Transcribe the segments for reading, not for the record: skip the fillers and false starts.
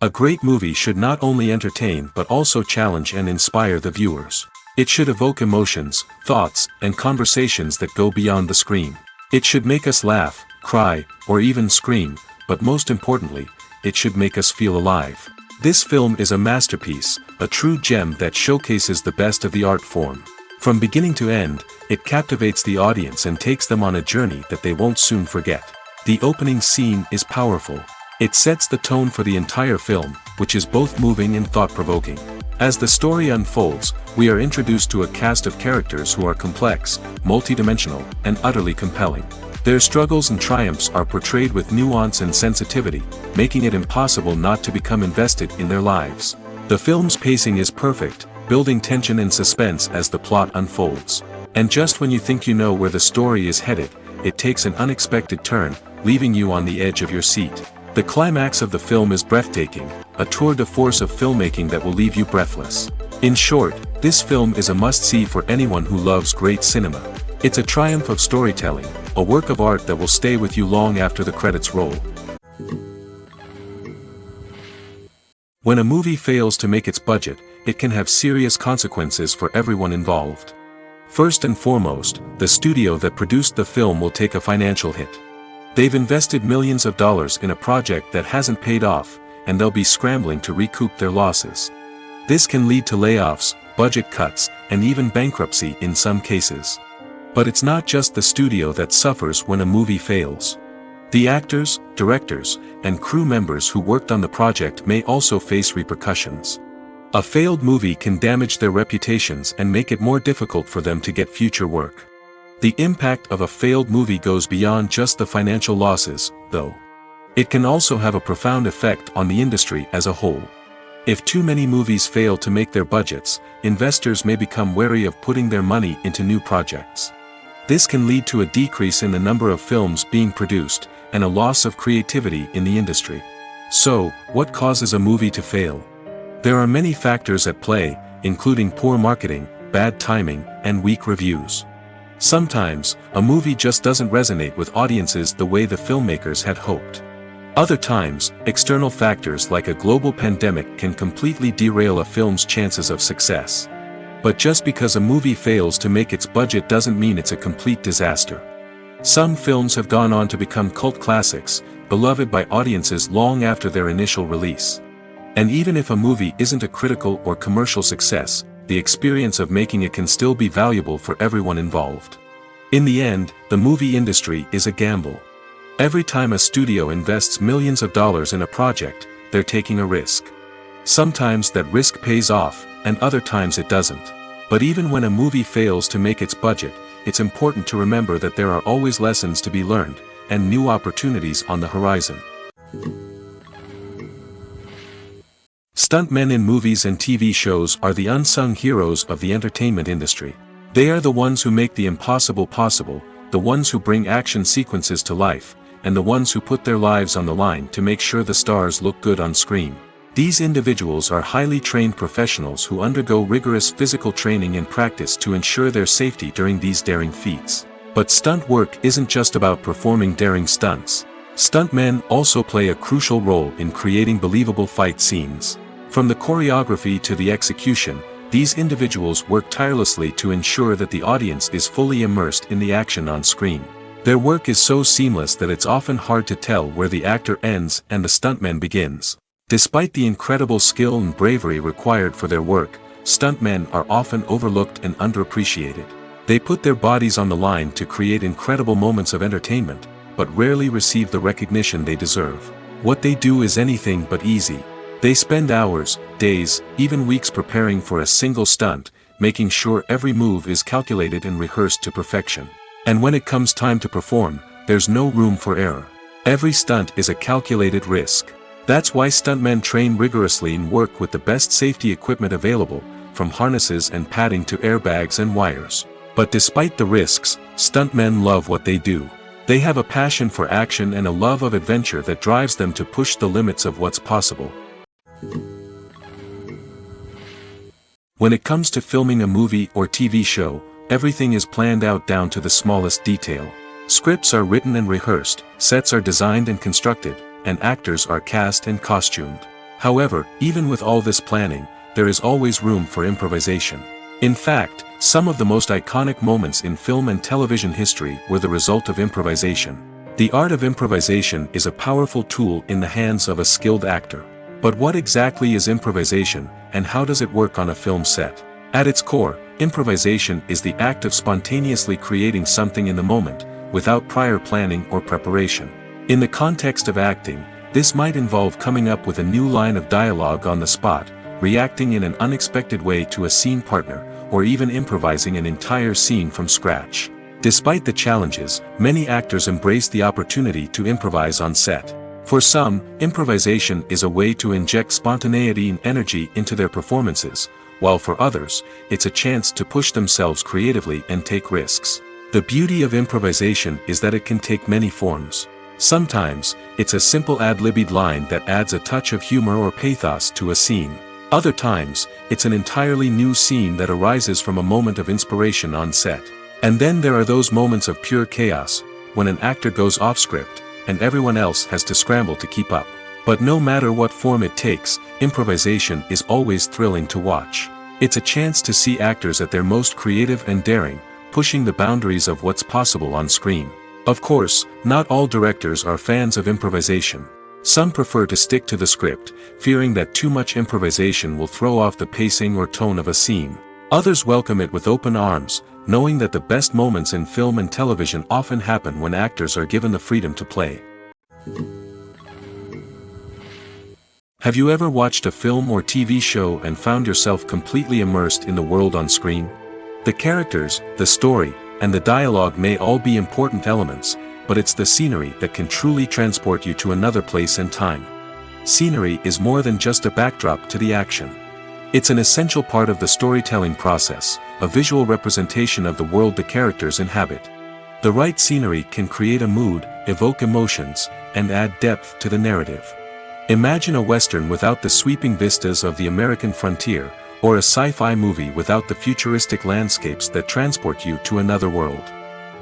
A great movie should not only entertain but also challenge and inspire the viewers. It should evoke emotions, thoughts, and conversations that go beyond the screen. It should make us laugh, cry, or even scream, but most importantly, it should make us feel alive. This film is a masterpiece, a true gem that showcases the best of the art form. From beginning to end, it captivates the audience and takes them on a journey that they won't soon forget. The opening scene is powerful. It sets the tone for the entire film, which is both moving and thought-provoking. As the story unfolds, we are introduced to a cast of characters who are complex, multidimensional, and utterly compelling. Their struggles and triumphs are portrayed with nuance and sensitivity, making it impossible not to become invested in their lives. The film's pacing is perfect, building tension and suspense as the plot unfolds. And just when you think you know where the story is headed, it takes an unexpected turn, leaving you on the edge of your seat. The climax of the film is breathtaking, a tour de force of filmmaking that will leave you breathless. In short, this film is a must-see for anyone who loves great cinema. It's a triumph of storytelling, a work of art that will stay with you long after the credits roll. When a movie fails to make its budget, it can have serious consequences for everyone involved. First and foremost, the studio that produced the film will take a financial hit. They've invested millions of dollars in a project that hasn't paid off, and they'll be scrambling to recoup their losses. This can lead to layoffs, budget cuts, and even bankruptcy in some cases. But it's not just the studio that suffers when a movie fails. The actors, directors, and crew members who worked on the project may also face repercussions. A failed movie can damage their reputations and make it more difficult for them to get future work. The impact of a failed movie goes beyond just the financial losses, though. It can also have a profound effect on the industry as a whole. If too many movies fail to make their budgets, investors may become wary of putting their money into new projects. This can lead to a decrease in the number of films being produced, and a loss of creativity in the industry. So, what causes a movie to fail? There are many factors at play, including poor marketing, bad timing, and weak reviews. Sometimes, a movie just doesn't resonate with audiences the way the filmmakers had hoped. Other times, external factors like a global pandemic can completely derail a film's chances of success. But just because a movie fails to make its budget doesn't mean it's a complete disaster. Some films have gone on to become cult classics, beloved by audiences long after their initial release. And even if a movie isn't a critical or commercial success, the experience of making it can still be valuable for everyone involved. In the end, the movie industry is a gamble. Every time a studio invests millions of dollars in a project, they're taking a risk. Sometimes that risk pays off, and other times it doesn't. But even when a movie fails to make its budget, it's important to remember that there are always lessons to be learned, and new opportunities on the horizon. Stuntmen in movies and TV shows are the unsung heroes of the entertainment industry. They are the ones who make the impossible possible, the ones who bring action sequences to life, and the ones who put their lives on the line to make sure the stars look good on screen. These individuals are highly trained professionals who undergo rigorous physical training and practice to ensure their safety during these daring feats. But stunt work isn't just about performing daring stunts. Stuntmen also play a crucial role in creating believable fight scenes. From the choreography to the execution, these individuals work tirelessly to ensure that the audience is fully immersed in the action on screen. Their work is so seamless that it's often hard to tell where the actor ends and the stuntman begins. Despite the incredible skill and bravery required for their work, stuntmen are often overlooked and underappreciated. They put their bodies on the line to create incredible moments of entertainment, but rarely receive the recognition they deserve. What they do is anything but easy. They spend hours, days, even weeks preparing for a single stunt, making sure every move is calculated and rehearsed to perfection. And when it comes time to perform, there's no room for error. Every stunt is a calculated risk. That's why stuntmen train rigorously and work with the best safety equipment available, from harnesses and padding to airbags and wires. But despite the risks, stuntmen love what they do. They have a passion for action and a love of adventure that drives them to push the limits of what's possible. When it comes to filming a movie or TV show, everything is planned out down to the smallest detail. Scripts are written and rehearsed, sets are designed and constructed, and actors are cast and costumed. However, even with all this planning, there is always room for improvisation. In fact, some of the most iconic moments in film and television history were the result of improvisation. The art of improvisation is a powerful tool in the hands of a skilled actor. But what exactly is improvisation, and how does it work on a film set? At its core, improvisation is the act of spontaneously creating something in the moment, without prior planning or preparation. In the context of acting, this might involve coming up with a new line of dialogue on the spot, reacting in an unexpected way to a scene partner, or even improvising an entire scene from scratch. Despite the challenges, many actors embrace the opportunity to improvise on set. For some, improvisation is a way to inject spontaneity and energy into their performances, while for others, it's a chance to push themselves creatively and take risks. The beauty of improvisation is that it can take many forms. Sometimes, it's a simple ad-libbed line that adds a touch of humor or pathos to a scene. Other times, it's an entirely new scene that arises from a moment of inspiration on set. And then there are those moments of pure chaos, when an actor goes off script, and everyone else has to scramble to keep up. But no matter what form it takes, improvisation is always thrilling to watch. It's a chance to see actors at their most creative and daring, pushing the boundaries of what's possible on screen. Of course, not all directors are fans of improvisation. Some prefer to stick to the script, fearing that too much improvisation will throw off the pacing or tone of a scene. Others welcome it with open arms, knowing that the best moments in film and television often happen when actors are given the freedom to play. Have you ever watched a film or TV show and found yourself completely immersed in the world on screen? The characters, the story, and the dialogue may all be important elements, but it's the scenery that can truly transport you to another place and time. Scenery is more than just a backdrop to the action. It's an essential part of the storytelling process, a visual representation of the world the characters inhabit. The right scenery can create a mood, evoke emotions, and add depth to the narrative. Imagine a Western without the sweeping vistas of the American frontier, or a sci-fi movie without the futuristic landscapes that transport you to another world.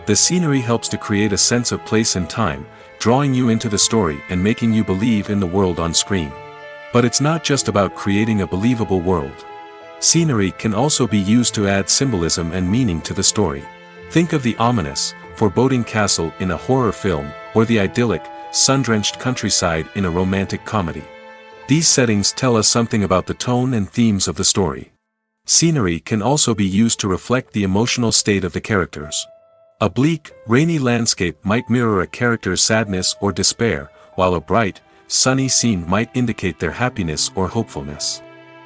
The scenery helps to create a sense of place and time, drawing you into the story and making you believe in the world on screen. But it's not just about creating a believable world. Scenery can also be used to add symbolism and meaning to the story. Think of the ominous, foreboding castle in a horror film, or the idyllic, sun-drenched countryside in a romantic comedy. These settings tell us something about the tone and themes of the story. Scenery can also be used to reflect the emotional state of the characters. A bleak, rainy landscape might mirror a character's sadness or despair, while a bright, sunny scene might indicate their happiness or hopefulness.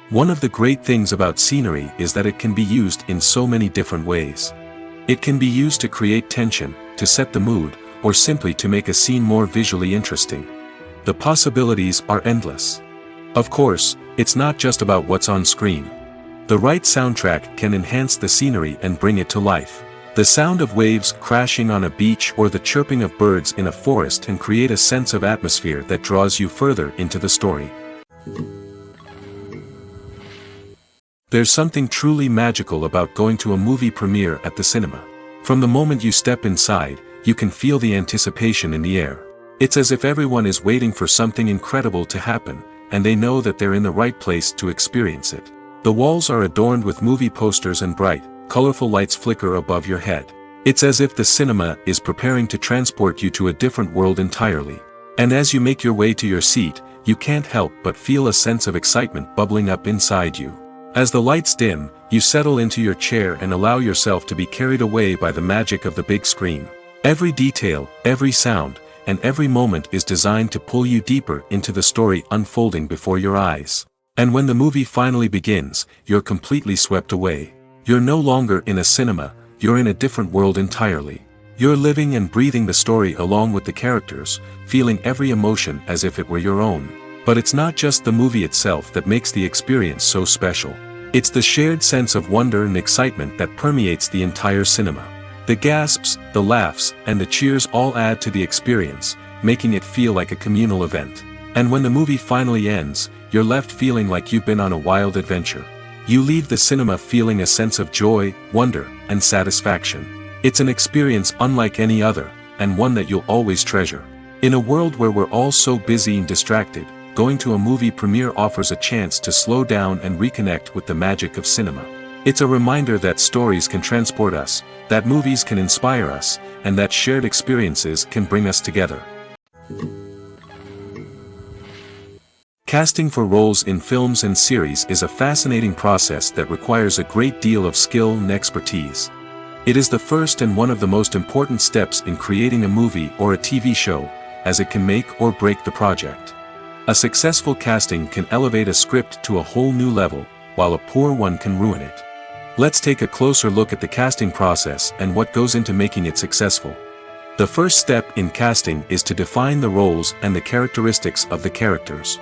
One of the great things about scenery is that it can be used in so many different ways. It can be used to create tension, to set the mood, or simply to make a scene more visually interesting. The possibilities are endless. Of course, it's not just about what's on screen. The right soundtrack can enhance the scenery and bring it to life. The sound of waves crashing on a beach or the chirping of birds in a forest can create a sense of atmosphere that draws you further into the story. There's something truly magical about going to a movie premiere at the cinema. From the moment you step inside, you can feel the anticipation in the air. It's as if everyone is waiting for something incredible to happen, and they know that they're in the right place to experience it. The walls are adorned with movie posters and bright, colorful lights flicker above your head. It's as if the cinema is preparing to transport you to a different world entirely. And as you make your way to your seat, you can't help but feel a sense of excitement bubbling up inside you. As the lights dim, you settle into your chair and allow yourself to be carried away by the magic of the big screen. Every detail, every sound, and every moment is designed to pull you deeper into the story unfolding before your eyes. And when the movie finally begins, you're completely swept away. You're no longer in a cinema, you're in a different world entirely. You're living and breathing the story along with the characters, feeling every emotion as if it were your own. But it's not just the movie itself that makes the experience so special. It's the shared sense of wonder and excitement that permeates the entire cinema. The gasps, the laughs, and the cheers all add to the experience, making it feel like a communal event. And when the movie finally ends, you're left feeling like you've been on a wild adventure. You leave the cinema feeling a sense of joy, wonder, and satisfaction. It's an experience unlike any other, and one that you'll always treasure. In a world where we're all so busy and distracted, going to a movie premiere offers a chance to slow down and reconnect with the magic of cinema. It's a reminder that stories can transport us, that movies can inspire us, and that shared experiences can bring us together. Casting for roles in films and series is a fascinating process that requires a great deal of skill and expertise. It is the first and one of the most important steps in creating a movie or a TV show, as it can make or break the project. A successful casting can elevate a script to a whole new level, while a poor one can ruin it. Let's take a closer look at the casting process and what goes into making it successful. The first step in casting is to define the roles and the characteristics of the characters.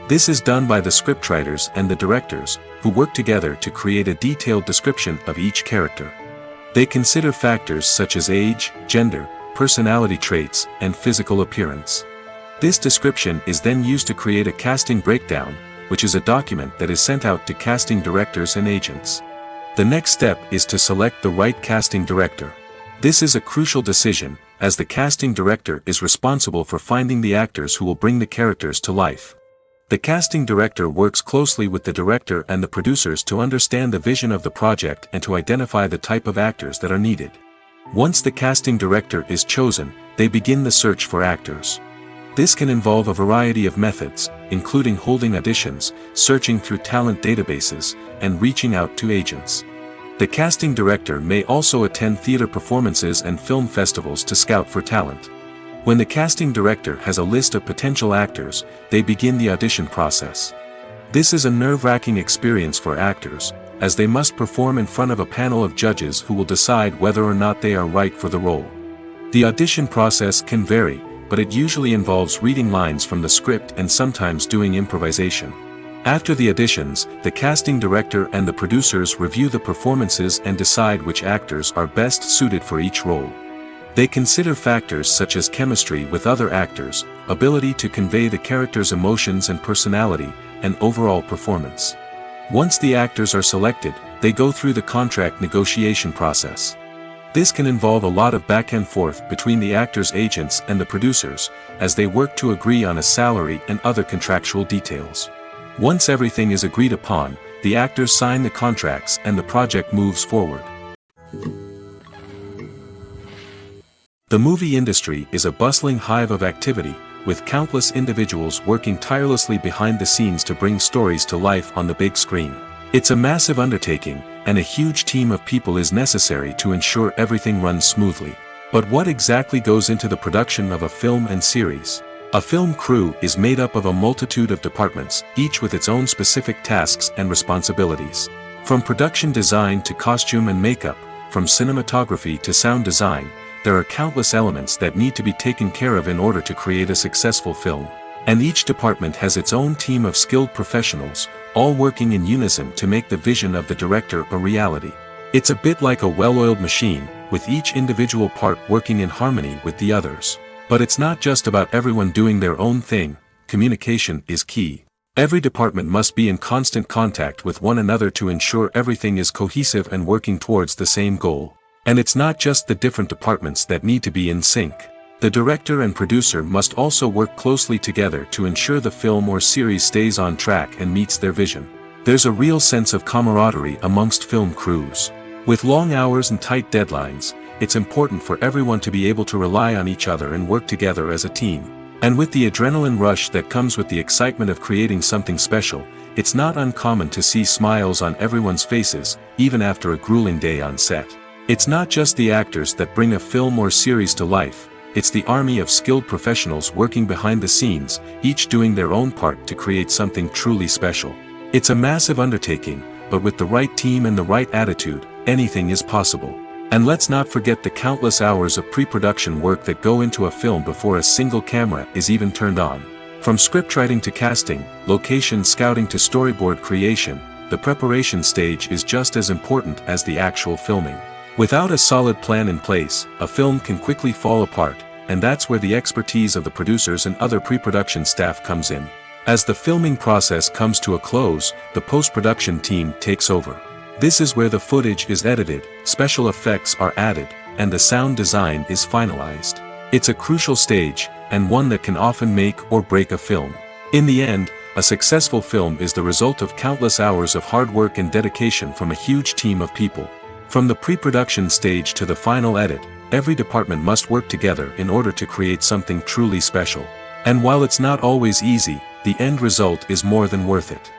This is done by the scriptwriters and the directors, who work together to create a detailed description of each character. They consider factors such as age, gender, personality traits, and physical appearance. This description is then used to create a casting breakdown, which is a document that is sent out to casting directors and agents. The next step is to select the right casting director. This is a crucial decision, as the casting director is responsible for finding the actors who will bring the characters to life. The casting director works closely with the director and the producers to understand the vision of the project and to identify the type of actors that are needed. Once the casting director is chosen, they begin the search for actors. This can involve a variety of methods, including holding auditions, searching through talent databases, and reaching out to agents. The casting director may also attend theater performances and film festivals to scout for talent. When the casting director has a list of potential actors, they begin the audition process. This is a nerve-wracking experience for actors, as they must perform in front of a panel of judges who will decide whether or not they are right for the role. The audition process can vary, but it usually involves reading lines from the script and sometimes doing improvisation. After the auditions, the casting director and the producers review the performances and decide which actors are best suited for each role. They consider factors such as chemistry with other actors, ability to convey the character's emotions and personality, and overall performance. Once the actors are selected, they go through the contract negotiation process. This can involve a lot of back and forth between the actors' agents and the producers, as they work to agree on a salary and other contractual details. Once everything is agreed upon, the actors sign the contracts and the project moves forward. The movie industry is a bustling hive of activity, with countless individuals working tirelessly behind the scenes to bring stories to life on the big screen. It's a massive undertaking, and a huge team of people is necessary to ensure everything runs smoothly. But what exactly goes into the production of a film and series? A film crew is made up of a multitude of departments, each with its own specific tasks and responsibilities. From production design to costume and makeup, from cinematography to sound design, there are countless elements that need to be taken care of in order to create a successful film. And each department has its own team of skilled professionals, all working in unison to make the vision of the director a reality. It's a bit like a well-oiled machine, with each individual part working in harmony with the others. But it's not just about everyone doing their own thing. Communication is key. Every department must be in constant contact with one another to ensure everything is cohesive and working towards the same goal. And it's not just the different departments that need to be in sync. The director and producer must also work closely together to ensure the film or series stays on track and meets their vision. There's a real sense of camaraderie amongst film crews. With long hours and tight deadlines, it's important for everyone to be able to rely on each other and work together as a team. And with the adrenaline rush that comes with the excitement of creating something special, it's not uncommon to see smiles on everyone's faces, even after a grueling day on set. It's not just the actors that bring a film or series to life, it's the army of skilled professionals working behind the scenes, each doing their own part to create something truly special. It's a massive undertaking, but with the right team and the right attitude, anything is possible. And let's not forget the countless hours of pre-production work that go into a film before a single camera is even turned on. From scriptwriting to casting, location scouting to storyboard creation, the preparation stage is just as important as the actual filming. Without a solid plan in place, a film can quickly fall apart, and that's where the expertise of the producers and other pre-production staff comes in. As the filming process comes to a close, the post-production team takes over. This is where the footage is edited, special effects are added, and the sound design is finalized. It's a crucial stage, and one that can often make or break a film. In the end, a successful film is the result of countless hours of hard work and dedication from a huge team of people. From the pre-production stage to the final edit, every department must work together in order to create something truly special. And while it's not always easy, the end result is more than worth it.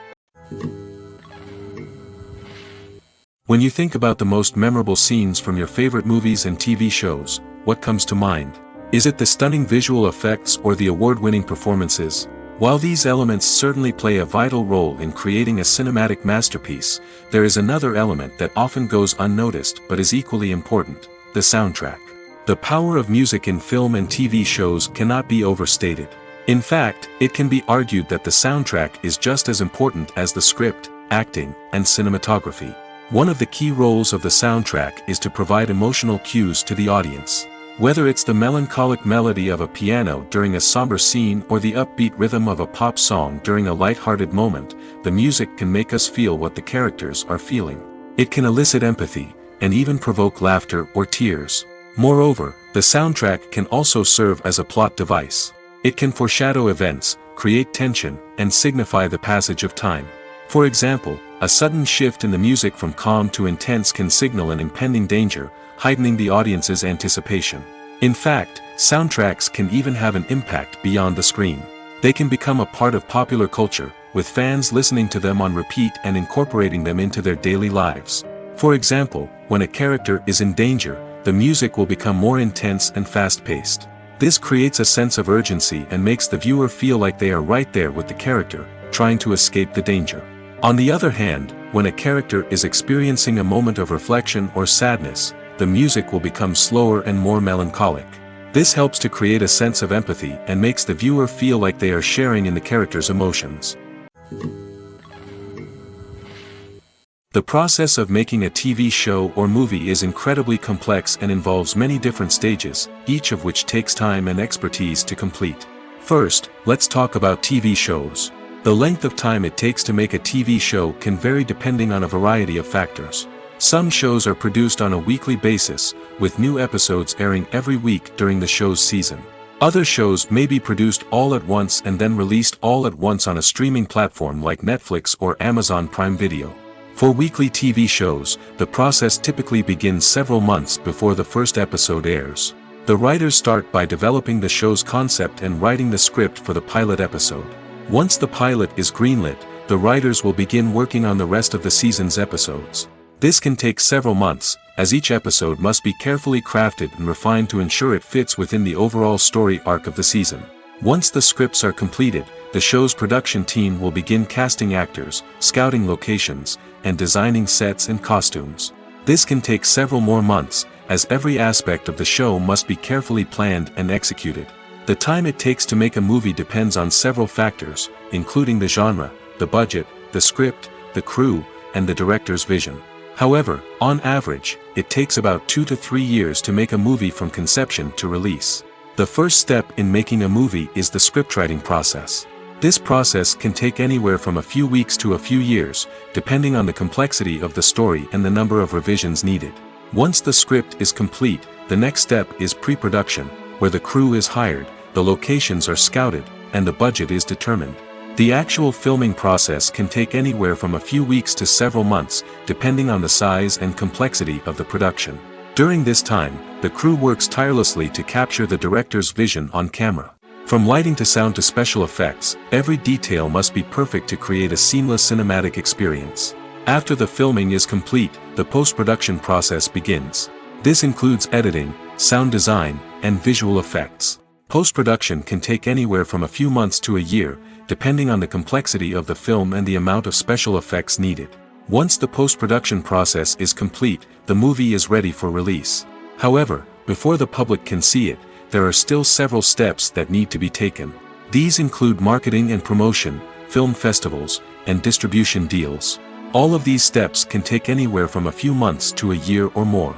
When you think about the most memorable scenes from your favorite movies and TV shows, what comes to mind? Is it the stunning visual effects or the award-winning performances? While these elements certainly play a vital role in creating a cinematic masterpiece, there is another element that often goes unnoticed but is equally important: the soundtrack. The power of music in film and TV shows cannot be overstated. In fact, it can be argued that the soundtrack is just as important as the script, acting, and cinematography. One of the key roles of the soundtrack is to provide emotional cues to the audience. Whether it's the melancholic melody of a piano during a somber scene or the upbeat rhythm of a pop song during a light-hearted moment, the music can make us feel what the characters are feeling. It can elicit empathy, and even provoke laughter or tears. Moreover, the soundtrack can also serve as a plot device. It can foreshadow events, create tension, and signify the passage of time. For example, a sudden shift in the music from calm to intense can signal an impending danger, heightening the audience's anticipation. In fact, soundtracks can even have an impact beyond the screen. They can become a part of popular culture, with fans listening to them on repeat and incorporating them into their daily lives. For example, when a character is in danger, the music will become more intense and fast-paced. This creates a sense of urgency and makes the viewer feel like they are right there with the character, trying to escape the danger. On the other hand, when a character is experiencing a moment of reflection or sadness, the music will become slower and more melancholic. This helps to create a sense of empathy and makes the viewer feel like they are sharing in the character's emotions. The process of making a TV show or movie is incredibly complex and involves many different stages, each of which takes time and expertise to complete. First, let's talk about TV shows. The length of time it takes to make a TV show can vary depending on a variety of factors. Some shows are produced on a weekly basis, with new episodes airing every week during the show's season. Other shows may be produced all at once and then released all at once on a streaming platform like Netflix or Amazon Prime Video. For weekly TV shows, the process typically begins several months before the first episode airs. The writers start by developing the show's concept and writing the script for the pilot episode. Once the pilot is greenlit, the writers will begin working on the rest of the season's episodes. This can take several months, as each episode must be carefully crafted and refined to ensure it fits within the overall story arc of the season. Once the scripts are completed, the show's production team will begin casting actors, scouting locations, and designing sets and costumes. This can take several more months, as every aspect of the show must be carefully planned and executed. The time it takes to make a movie depends on several factors, including the genre, the budget, the script, the crew, and the director's vision. However, on average, it takes about 2 to 3 years to make a movie from conception to release. The first step in making a movie is the scriptwriting process. This process can take anywhere from a few weeks to a few years, depending on the complexity of the story and the number of revisions needed. Once the script is complete, the next step is pre-production, where the crew is hired, the locations are scouted, and the budget is determined. The actual filming process can take anywhere from a few weeks to several months, depending on the size and complexity of the production. During this time, the crew works tirelessly to capture the director's vision on camera. From lighting to sound to special effects, every detail must be perfect to create a seamless cinematic experience. After the filming is complete, the post-production process begins. This includes editing, sound design, and visual effects. Post-production can take anywhere from a few months to a year, depending on the complexity of the film and the amount of special effects needed. Once the post-production process is complete, the movie is ready for release. However, before the public can see it, there are still several steps that need to be taken. These include marketing and promotion, film festivals, and distribution deals. All of these steps can take anywhere from a few months to a year or more.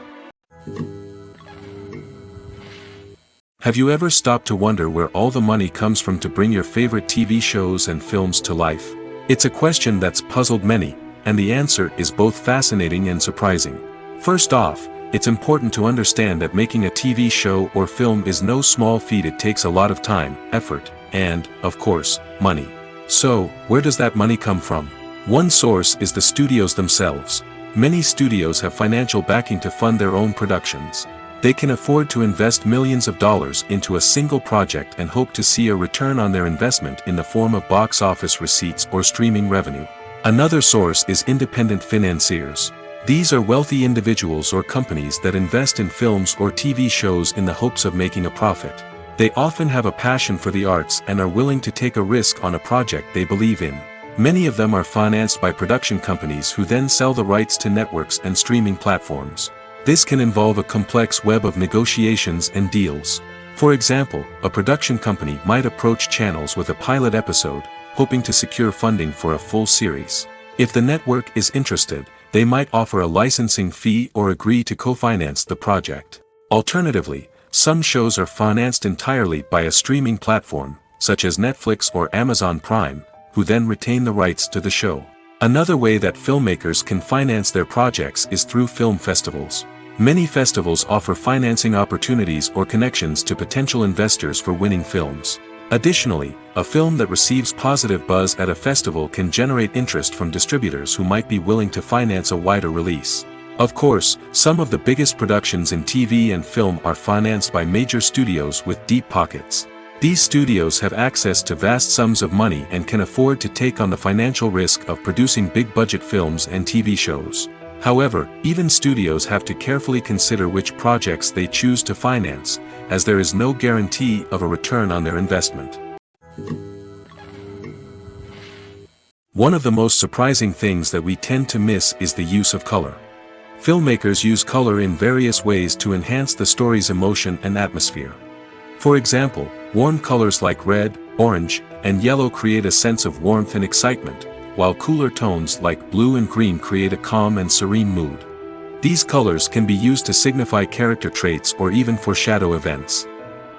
Have you ever stopped to wonder where all the money comes from to bring your favorite TV shows and films to life? It's a question that's puzzled many, and the answer is both fascinating and surprising. First off, it's important to understand that making a TV show or film is no small feat. It takes a lot of time, effort, and, of course, money. So, where does that money come from? One source is the studios themselves. Many studios have financial backing to fund their own productions. They can afford to invest millions of dollars into a single project and hope to see a return on their investment in the form of box office receipts or streaming revenue. Another source is independent financiers. These are wealthy individuals or companies that invest in films or TV shows in the hopes of making a profit. They often have a passion for the arts and are willing to take a risk on a project they believe in. Many of them are financed by production companies who then sell the rights to networks and streaming platforms. This can involve a complex web of negotiations and deals. For example, a production company might approach channels with a pilot episode, hoping to secure funding for a full series. If the network is interested, they might offer a licensing fee or agree to co-finance the project. Alternatively, some shows are financed entirely by a streaming platform, such as Netflix or Amazon Prime, who then retain the rights to the show. Another way that filmmakers can finance their projects is through film festivals. Many festivals offer financing opportunities or connections to potential investors for winning films. Additionally, a film that receives positive buzz at a festival can generate interest from distributors who might be willing to finance a wider release. Of course, some of the biggest productions in TV and film are financed by major studios with deep pockets. These studios have access to vast sums of money and can afford to take on the financial risk of producing big-budget films and TV shows. However, even studios have to carefully consider which projects they choose to finance, as there is no guarantee of a return on their investment. One of the most surprising things that we tend to miss is the use of color. Filmmakers use color in various ways to enhance the story's emotion and atmosphere. For example, warm colors like red, orange, and yellow create a sense of warmth and excitement, while cooler tones like blue and green create a calm and serene mood. These colors can be used to signify character traits or even foreshadow events.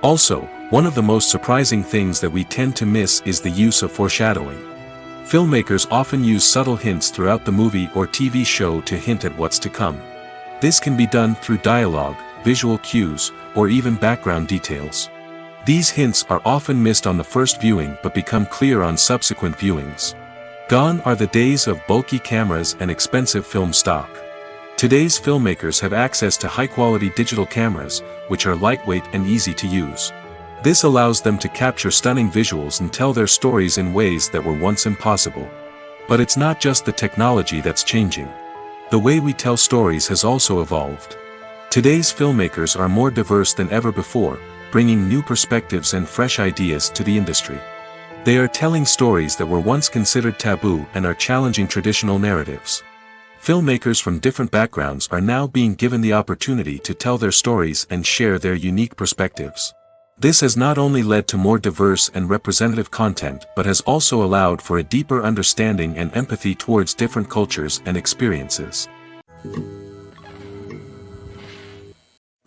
Also, one of the most surprising things that we tend to miss is the use of foreshadowing. Filmmakers often use subtle hints throughout the movie or TV show to hint at what's to come. This can be done through dialogue, visual cues, or even background details. These hints are often missed on the first viewing but become clear on subsequent viewings. Gone are the days of bulky cameras and expensive film stock. Today's filmmakers have access to high-quality digital cameras, which are lightweight and easy to use. This allows them to capture stunning visuals and tell their stories in ways that were once impossible. But it's not just the technology that's changing. The way we tell stories has also evolved. Today's filmmakers are more diverse than ever before, bringing new perspectives and fresh ideas to the industry. They are telling stories that were once considered taboo and are challenging traditional narratives. Filmmakers from different backgrounds are now being given the opportunity to tell their stories and share their unique perspectives. This has not only led to more diverse and representative content but has also allowed for a deeper understanding and empathy towards different cultures and experiences.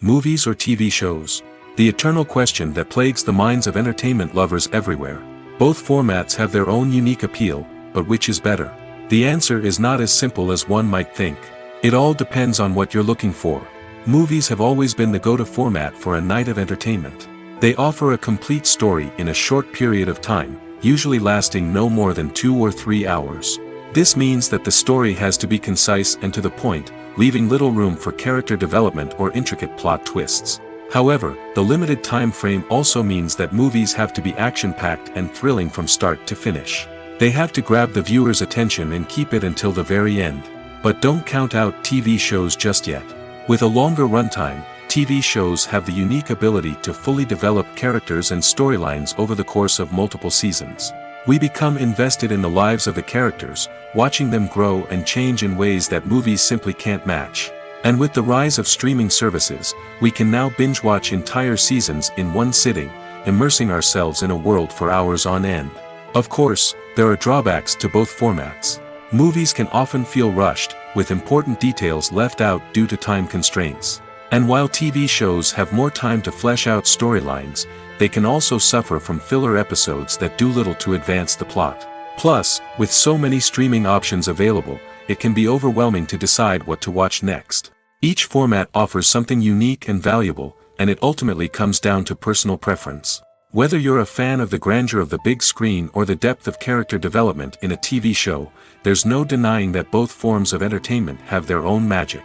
Movies or TV shows? The eternal question that plagues the minds of entertainment lovers everywhere. Both formats have their own unique appeal, but which is better? The answer is not as simple as one might think. It all depends on what you're looking for. Movies have always been the go-to format for a night of entertainment. They offer a complete story in a short period of time, usually lasting no more than 2 or 3 hours. This means that the story has to be concise and to the point, leaving little room for character development or intricate plot twists. However, the limited time frame also means that movies have to be action-packed and thrilling from start to finish. They have to grab the viewer's attention and keep it until the very end. But don't count out TV shows just yet. With a longer runtime, TV shows have the unique ability to fully develop characters and storylines over the course of multiple seasons. We become invested in the lives of the characters, watching them grow and change in ways that movies simply can't match. And with the rise of streaming services, we can now binge-watch entire seasons in one sitting, immersing ourselves in a world for hours on end. Of course, there are drawbacks to both formats. Movies can often feel rushed, with important details left out due to time constraints. And while TV shows have more time to flesh out storylines, they can also suffer from filler episodes that do little to advance the plot. Plus, with so many streaming options available, it can be overwhelming to decide what to watch next. Each format offers something unique and valuable, and it ultimately comes down to personal preference. Whether you're a fan of the grandeur of the big screen or the depth of character development in a TV show, there's no denying that both forms of entertainment have their own magic.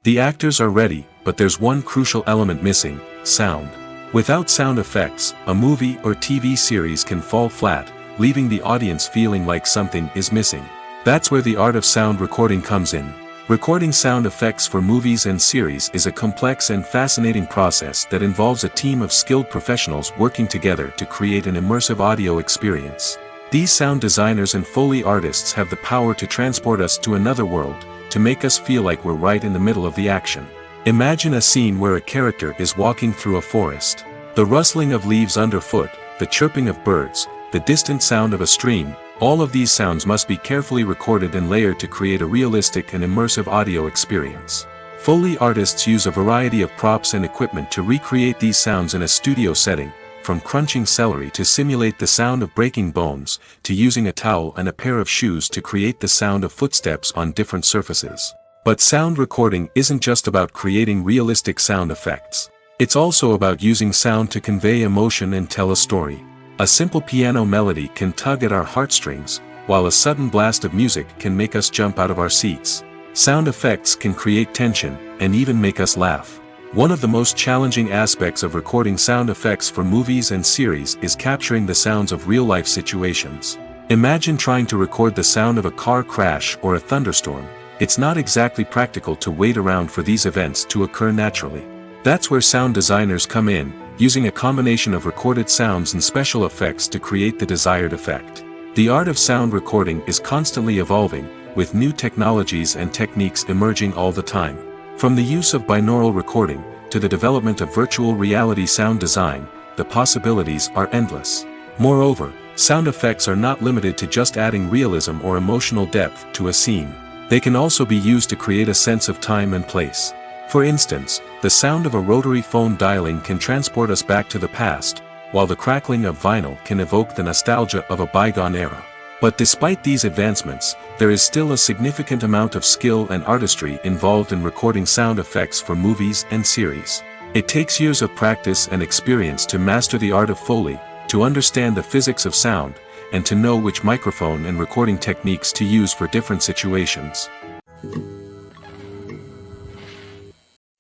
The actors are ready, but there's one crucial element missing: sound. Without sound effects, a movie or TV series can fall flat, leaving the audience feeling like something is missing. That's where the art of sound recording comes in. Recording sound effects for movies and series is a complex and fascinating process that involves a team of skilled professionals working together to create an immersive audio experience. These sound designers and Foley artists have the power to transport us to another world, to make us feel like we're right in the middle of the action. Imagine a scene where a character is walking through a forest. The rustling of leaves underfoot, the chirping of birds, the distant sound of a stream, all of these sounds must be carefully recorded and layered to create a realistic and immersive audio experience. Foley artists use a variety of props and equipment to recreate these sounds in a studio setting, from crunching celery to simulate the sound of breaking bones, to using a towel and a pair of shoes to create the sound of footsteps on different surfaces. But sound recording isn't just about creating realistic sound effects. It's also about using sound to convey emotion and tell a story. A simple piano melody can tug at our heartstrings, while a sudden blast of music can make us jump out of our seats. Sound effects can create tension, and even make us laugh. One of the most challenging aspects of recording sound effects for movies and series is capturing the sounds of real-life situations. Imagine trying to record the sound of a car crash or a thunderstorm. It's not exactly practical to wait around for these events to occur naturally. That's where sound designers come in, using a combination of recorded sounds and special effects to create the desired effect. The art of sound recording is constantly evolving, with new technologies and techniques emerging all the time. From the use of binaural recording, to the development of virtual reality sound design, the possibilities are endless. Moreover, sound effects are not limited to just adding realism or emotional depth to a scene. They can also be used to create a sense of time and place. For instance, the sound of a rotary phone dialing can transport us back to the past, while the crackling of vinyl can evoke the nostalgia of a bygone era. But despite these advancements, there is still a significant amount of skill and artistry involved in recording sound effects for movies and series. It takes years of practice and experience to master the art of Foley, to understand the physics of sound, and to know which microphone and recording techniques to use for different situations.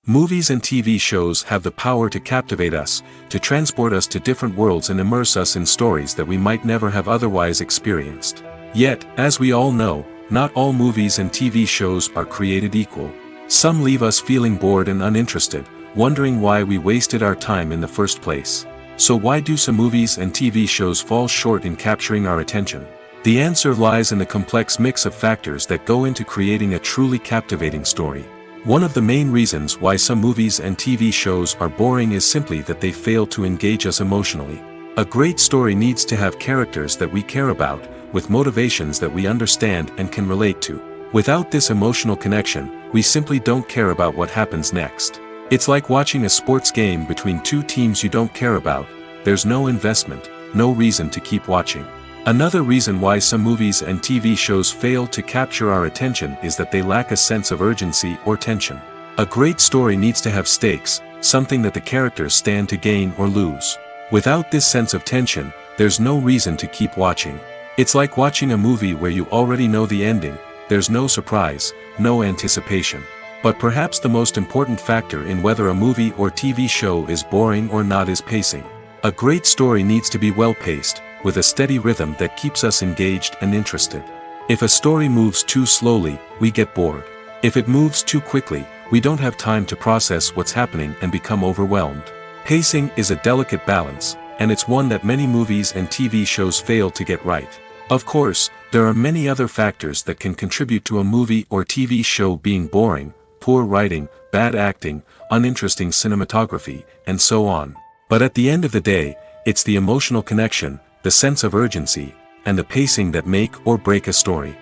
Movies and TV shows have the power to captivate us, to transport us to different worlds and immerse us in stories that we might never have otherwise experienced. Yet, as we all know, not all movies and TV shows are created equal. Some leave us feeling bored and uninterested, wondering why we wasted our time in the first place. So why do some movies and TV shows fall short in capturing our attention? The answer lies in the complex mix of factors that go into creating a truly captivating story. One of the main reasons why some movies and TV shows are boring is simply that they fail to engage us emotionally. A great story needs to have characters that we care about, with motivations that we understand and can relate to. Without this emotional connection, we simply don't care about what happens next. It's like watching a sports game between two teams you don't care about. There's no investment, no reason to keep watching. Another reason why some movies and TV shows fail to capture our attention is that they lack a sense of urgency or tension. A great story needs to have stakes, something that the characters stand to gain or lose. Without this sense of tension, there's no reason to keep watching. It's like watching a movie where you already know the ending. There's no surprise, no anticipation. But perhaps the most important factor in whether a movie or TV show is boring or not is pacing. A great story needs to be well-paced, with a steady rhythm that keeps us engaged and interested. If a story moves too slowly, we get bored. If it moves too quickly, we don't have time to process what's happening and become overwhelmed. Pacing is a delicate balance, and it's one that many movies and TV shows fail to get right. Of course, there are many other factors that can contribute to a movie or TV show being boring: poor writing, bad acting, uninteresting cinematography, and so on. But at the end of the day, it's the emotional connection, the sense of urgency, and the pacing that make or break a story.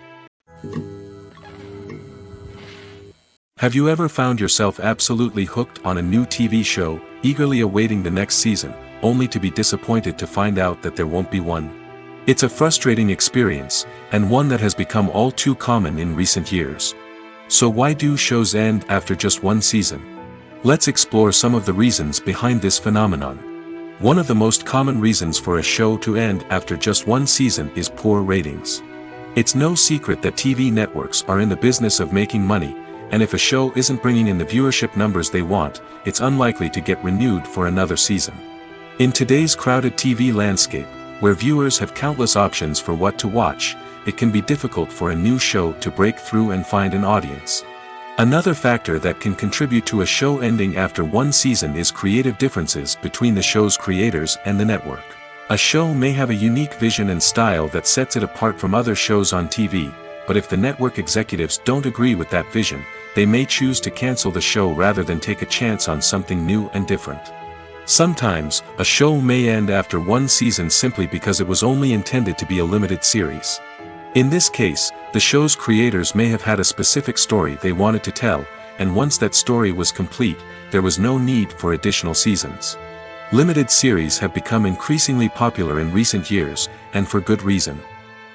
Have you ever found yourself absolutely hooked on a new TV show, eagerly awaiting the next season, only to be disappointed to find out that there won't be one? It's a frustrating experience, and one that has become all too common in recent years. So why do shows end after just one season? Let's explore some of the reasons behind this phenomenon. One of the most common reasons for a show to end after just one season is poor ratings. It's no secret that TV networks are in the business of making money, and if a show isn't bringing in the viewership numbers they want, it's unlikely to get renewed for another season. In today's crowded TV landscape, where viewers have countless options for what to watch, it can be difficult for a new show to break through and find an audience. Another factor that can contribute to a show ending after one season is creative differences between the show's creators and the network. A show may have a unique vision and style that sets it apart from other shows on TV, but if the network executives don't agree with that vision, they may choose to cancel the show rather than take a chance on something new and different. Sometimes, a show may end after one season simply because it was only intended to be a limited series. In this case, the show's creators may have had a specific story they wanted to tell, and once that story was complete, there was no need for additional seasons. Limited series have become increasingly popular in recent years, and for good reason.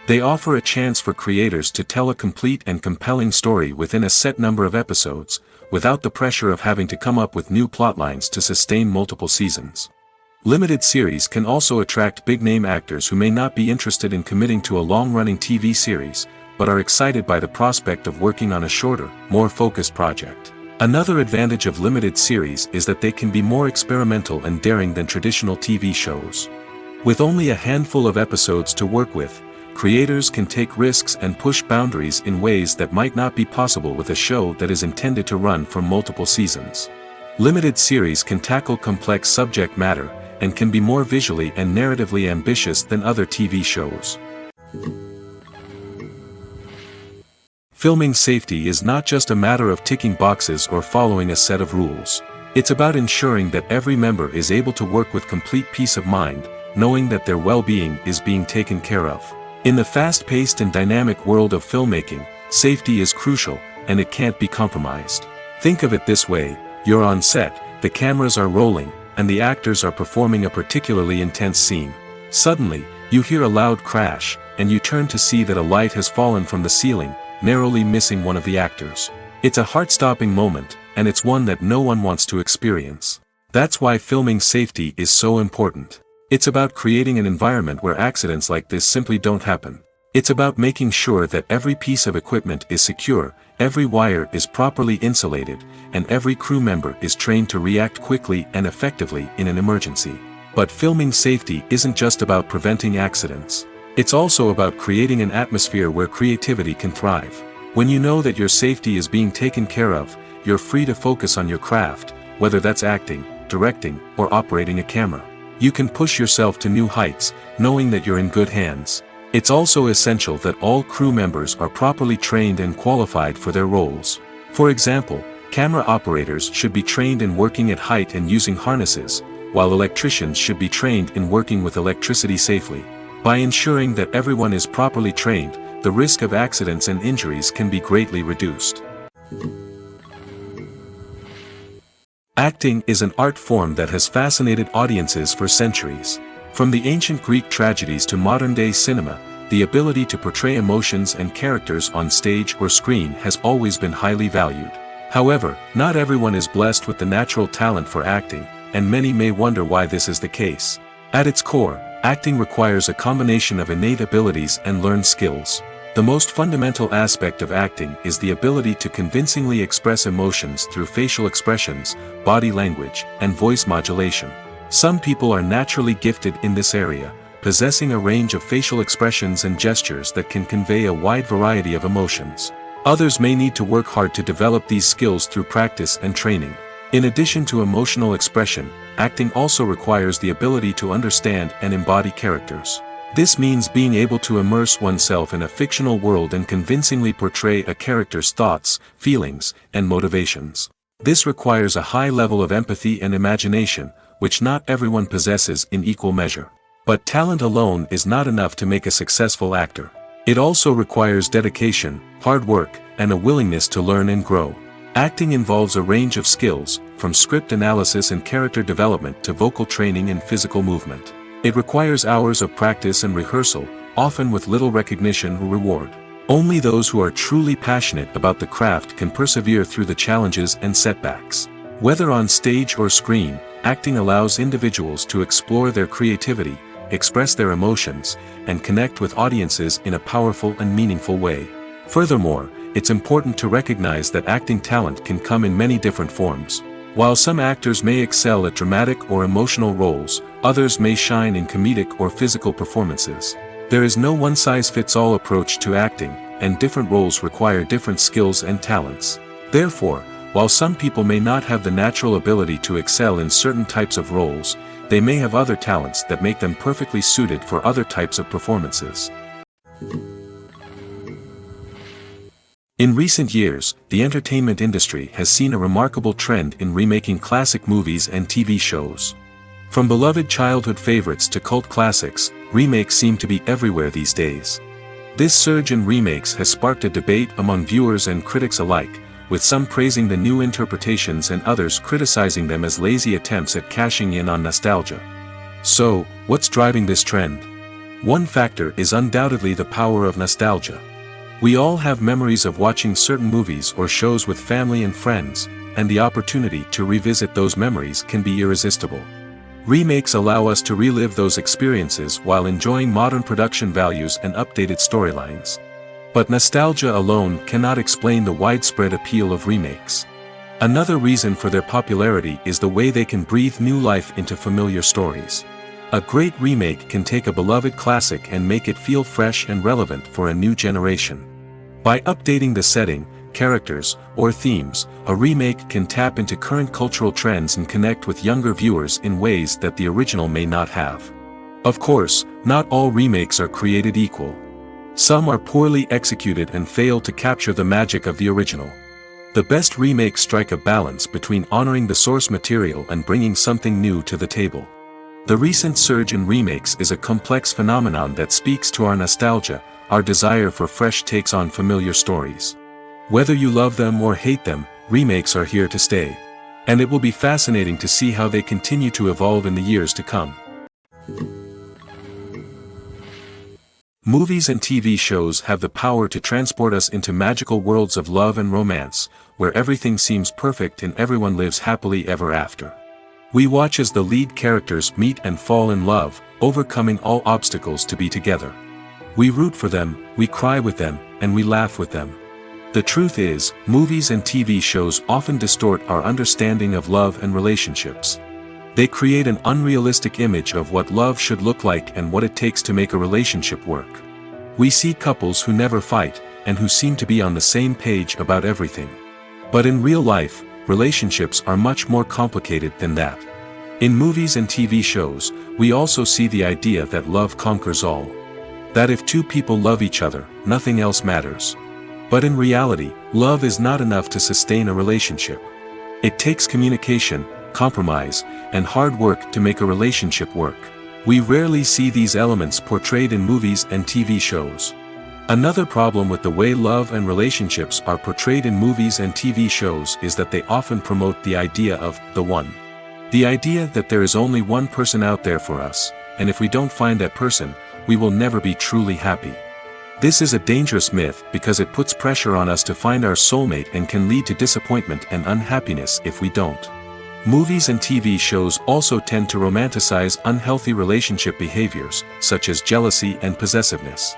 They offer a chance for creators to tell a complete and compelling story within a set number of episodes, without the pressure of having to come up with new plotlines to sustain multiple seasons. Limited series can also attract big-name actors who may not be interested in committing to a long-running TV series, but are excited by the prospect of working on a shorter, more focused project. Another advantage of limited series is that they can be more experimental and daring than traditional TV shows. With only a handful of episodes to work with, creators can take risks and push boundaries in ways that might not be possible with a show that is intended to run for multiple seasons. Limited series can tackle complex subject matter, and can be more visually and narratively ambitious than other TV shows. Filming safety is not just a matter of ticking boxes or following a set of rules. It's about ensuring that every member is able to work with complete peace of mind, knowing that their well-being is being taken care of. In the fast-paced and dynamic world of filmmaking, safety is crucial, and it can't be compromised. Think of it this way: you're on set, the cameras are rolling, and the actors are performing a particularly intense scene. Suddenly, you hear a loud crash, and you turn to see that a light has fallen from the ceiling, narrowly missing one of the actors. It's a heart-stopping moment, and it's one that no one wants to experience. That's why filming safety is so important. It's about creating an environment where accidents like this simply don't happen. It's about making sure that every piece of equipment is secure, every wire is properly insulated, and every crew member is trained to react quickly and effectively in an emergency. But filming safety isn't just about preventing accidents. It's also about creating an atmosphere where creativity can thrive. When you know that your safety is being taken care of, you're free to focus on your craft, whether that's acting, directing, or operating a camera. You can push yourself to new heights, knowing that you're in good hands. It's also essential that all crew members are properly trained and qualified for their roles. For example, camera operators should be trained in working at height and using harnesses, while electricians should be trained in working with electricity safely. By ensuring that everyone is properly trained, the risk of accidents and injuries can be greatly reduced. Acting is an art form that has fascinated audiences for centuries. From the ancient Greek tragedies to modern-day cinema, the ability to portray emotions and characters on stage or screen has always been highly valued. However, not everyone is blessed with the natural talent for acting, and many may wonder why this is the case. At its core, acting requires a combination of innate abilities and learned skills. The most fundamental aspect of acting is the ability to convincingly express emotions through facial expressions, body language, and voice modulation. Some people are naturally gifted in this area, possessing a range of facial expressions and gestures that can convey a wide variety of emotions. Others may need to work hard to develop these skills through practice and training. In addition to emotional expression, acting also requires the ability to understand and embody characters. This means being able to immerse oneself in a fictional world and convincingly portray a character's thoughts, feelings, and motivations. This requires a high level of empathy and imagination, which not everyone possesses in equal measure. But talent alone is not enough to make a successful actor. It also requires dedication, hard work, and a willingness to learn and grow. Acting involves a range of skills, from script analysis and character development to vocal training and physical movement. It requires hours of practice and rehearsal, often with little recognition or reward. Only those who are truly passionate about the craft can persevere through the challenges and setbacks. Whether on stage or screen, acting allows individuals to explore their creativity, express their emotions, and connect with audiences in a powerful and meaningful way. Furthermore, it's important to recognize that acting talent can come in many different forms. While some actors may excel at dramatic or emotional roles, others may shine in comedic or physical performances. There is no one-size-fits-all approach to acting, and different roles require different skills and talents. Therefore, while some people may not have the natural ability to excel in certain types of roles, they may have other talents that make them perfectly suited for other types of performances. In recent years, the entertainment industry has seen a remarkable trend in remaking classic movies and TV shows. From beloved childhood favorites to cult classics, remakes seem to be everywhere these days. This surge in remakes has sparked a debate among viewers and critics alike, with some praising the new interpretations and others criticizing them as lazy attempts at cashing in on nostalgia. So, what's driving this trend? One factor is undoubtedly the power of nostalgia. We all have memories of watching certain movies or shows with family and friends, and the opportunity to revisit those memories can be irresistible. Remakes allow us to relive those experiences while enjoying modern production values and updated storylines. But nostalgia alone cannot explain the widespread appeal of remakes. Another reason for their popularity is the way they can breathe new life into familiar stories. A great remake can take a beloved classic and make it feel fresh and relevant for a new generation. By updating the setting, characters, or themes, a remake can tap into current cultural trends and connect with younger viewers in ways that the original may not have. Of course, not all remakes are created equal. Some are poorly executed and fail to capture the magic of the original. The best remakes strike a balance between honoring the source material and bringing something new to the table. The recent surge in remakes is a complex phenomenon that speaks to our nostalgia, our desire for fresh takes on familiar stories. Whether you love them or hate them, remakes are here to stay. And it will be fascinating to see how they continue to evolve in the years to come. Movies and TV shows have the power to transport us into magical worlds of love and romance, where everything seems perfect and everyone lives happily ever after. We watch as the lead characters meet and fall in love, overcoming all obstacles to be together. We root for them, we cry with them, and we laugh with them. The truth is, movies and TV shows often distort our understanding of love and relationships. They create an unrealistic image of what love should look like and what it takes to make a relationship work. We see couples who never fight, and who seem to be on the same page about everything. But in real life, relationships are much more complicated than that. In movies and TV shows, we also see the idea that love conquers all. That if two people love each other, nothing else matters. But in reality, love is not enough to sustain a relationship. It takes communication, compromise, and hard work to make a relationship work. We rarely see these elements portrayed in movies and TV shows. Another problem with the way love and relationships are portrayed in movies and TV shows is that they often promote the idea of the one. The idea that there is only one person out there for us, and if we don't find that person, we will never be truly happy. This is a dangerous myth because it puts pressure on us to find our soulmate and can lead to disappointment and unhappiness if we don't. Movies and TV shows also tend to romanticize unhealthy relationship behaviors, such as jealousy and possessiveness.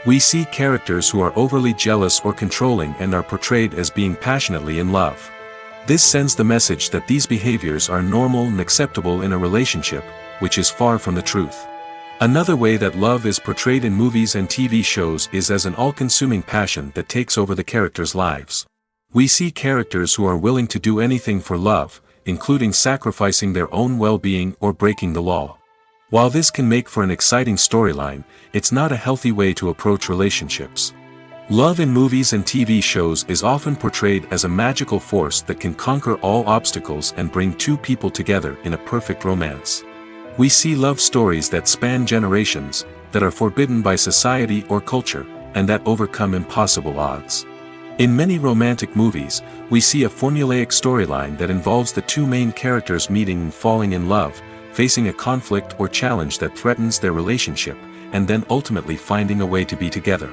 We see characters who are overly jealous or controlling and are portrayed as being passionately in love. This sends the message that these behaviors are normal and acceptable in a relationship, which is far from the truth. Another way that love is portrayed in movies and TV shows is as an all-consuming passion that takes over the characters' lives. We see characters who are willing to do anything for love, including sacrificing their own well-being or breaking the law. While this can make for an exciting storyline, it's not a healthy way to approach relationships. Love in movies and TV shows is often portrayed as a magical force that can conquer all obstacles and bring two people together in a perfect romance. We see love stories that span generations, that are forbidden by society or culture, and that overcome impossible odds. In many romantic movies, we see a formulaic storyline that involves the two main characters meeting and falling in love, facing a conflict or challenge that threatens their relationship, and then ultimately finding a way to be together.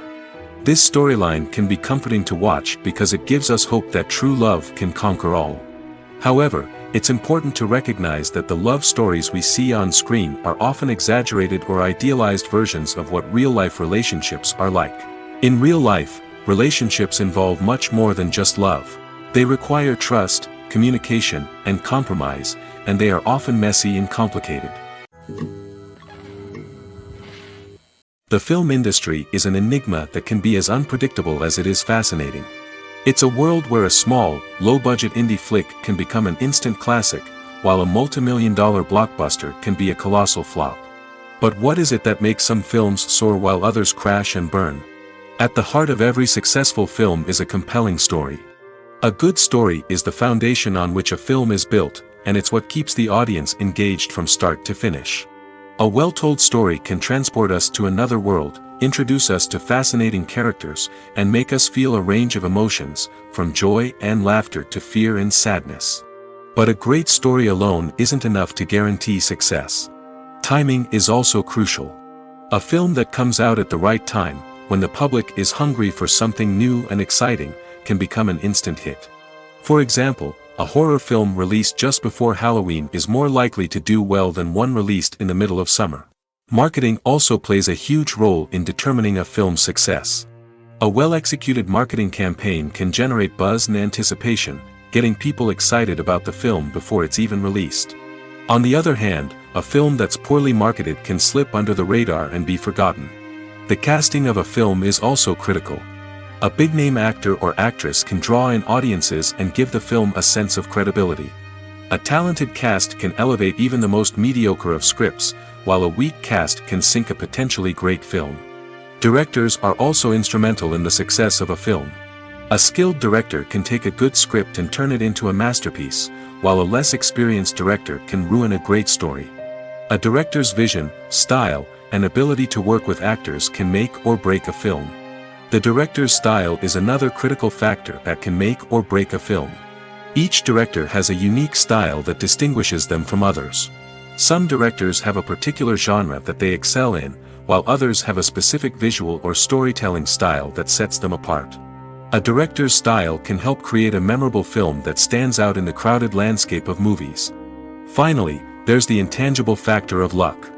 This storyline can be comforting to watch because it gives us hope that true love can conquer all. However, it's important to recognize that the love stories we see on screen are often exaggerated or idealized versions of what real-life relationships are like. In real life, relationships involve much more than just love. They require trust, communication, and compromise, and they are often messy and complicated. The film industry is an enigma that can be as unpredictable as it is fascinating. It's a world where a small, low-budget indie flick can become an instant classic, while a multi-million-dollar blockbuster can be a colossal flop. But what is it that makes some films soar while others crash and burn? At the heart of every successful film is a compelling story. A good story is the foundation on which a film is built, and it's what keeps the audience engaged from start to finish. A well-told story can transport us to another world, introduce us to fascinating characters, and make us feel a range of emotions, from joy and laughter to fear and sadness. But a great story alone isn't enough to guarantee success. Timing is also crucial. A film that comes out at the right time, when the public is hungry for something new and exciting, can become an instant hit. For example, a horror film released just before Halloween is more likely to do well than one released in the middle of summer. Marketing also plays a huge role in determining a film's success. A well-executed marketing campaign can generate buzz and anticipation, getting people excited about the film before it's even released. On the other hand, a film that's poorly marketed can slip under the radar and be forgotten. The casting of a film is also critical. A big-name actor or actress can draw in audiences and give the film a sense of credibility. A talented cast can elevate even the most mediocre of scripts, while a weak cast can sink a potentially great film. Directors are also instrumental in the success of a film. A skilled director can take a good script and turn it into a masterpiece, while a less experienced director can ruin a great story. A director's vision, style, and ability to work with actors can make or break a film. The director's style is another critical factor that can make or break a film. Each director has a unique style that distinguishes them from others. Some directors have a particular genre that they excel in, while others have a specific visual or storytelling style that sets them apart. A director's style can help create a memorable film that stands out in the crowded landscape of movies. Finally, there's the intangible factor of luck.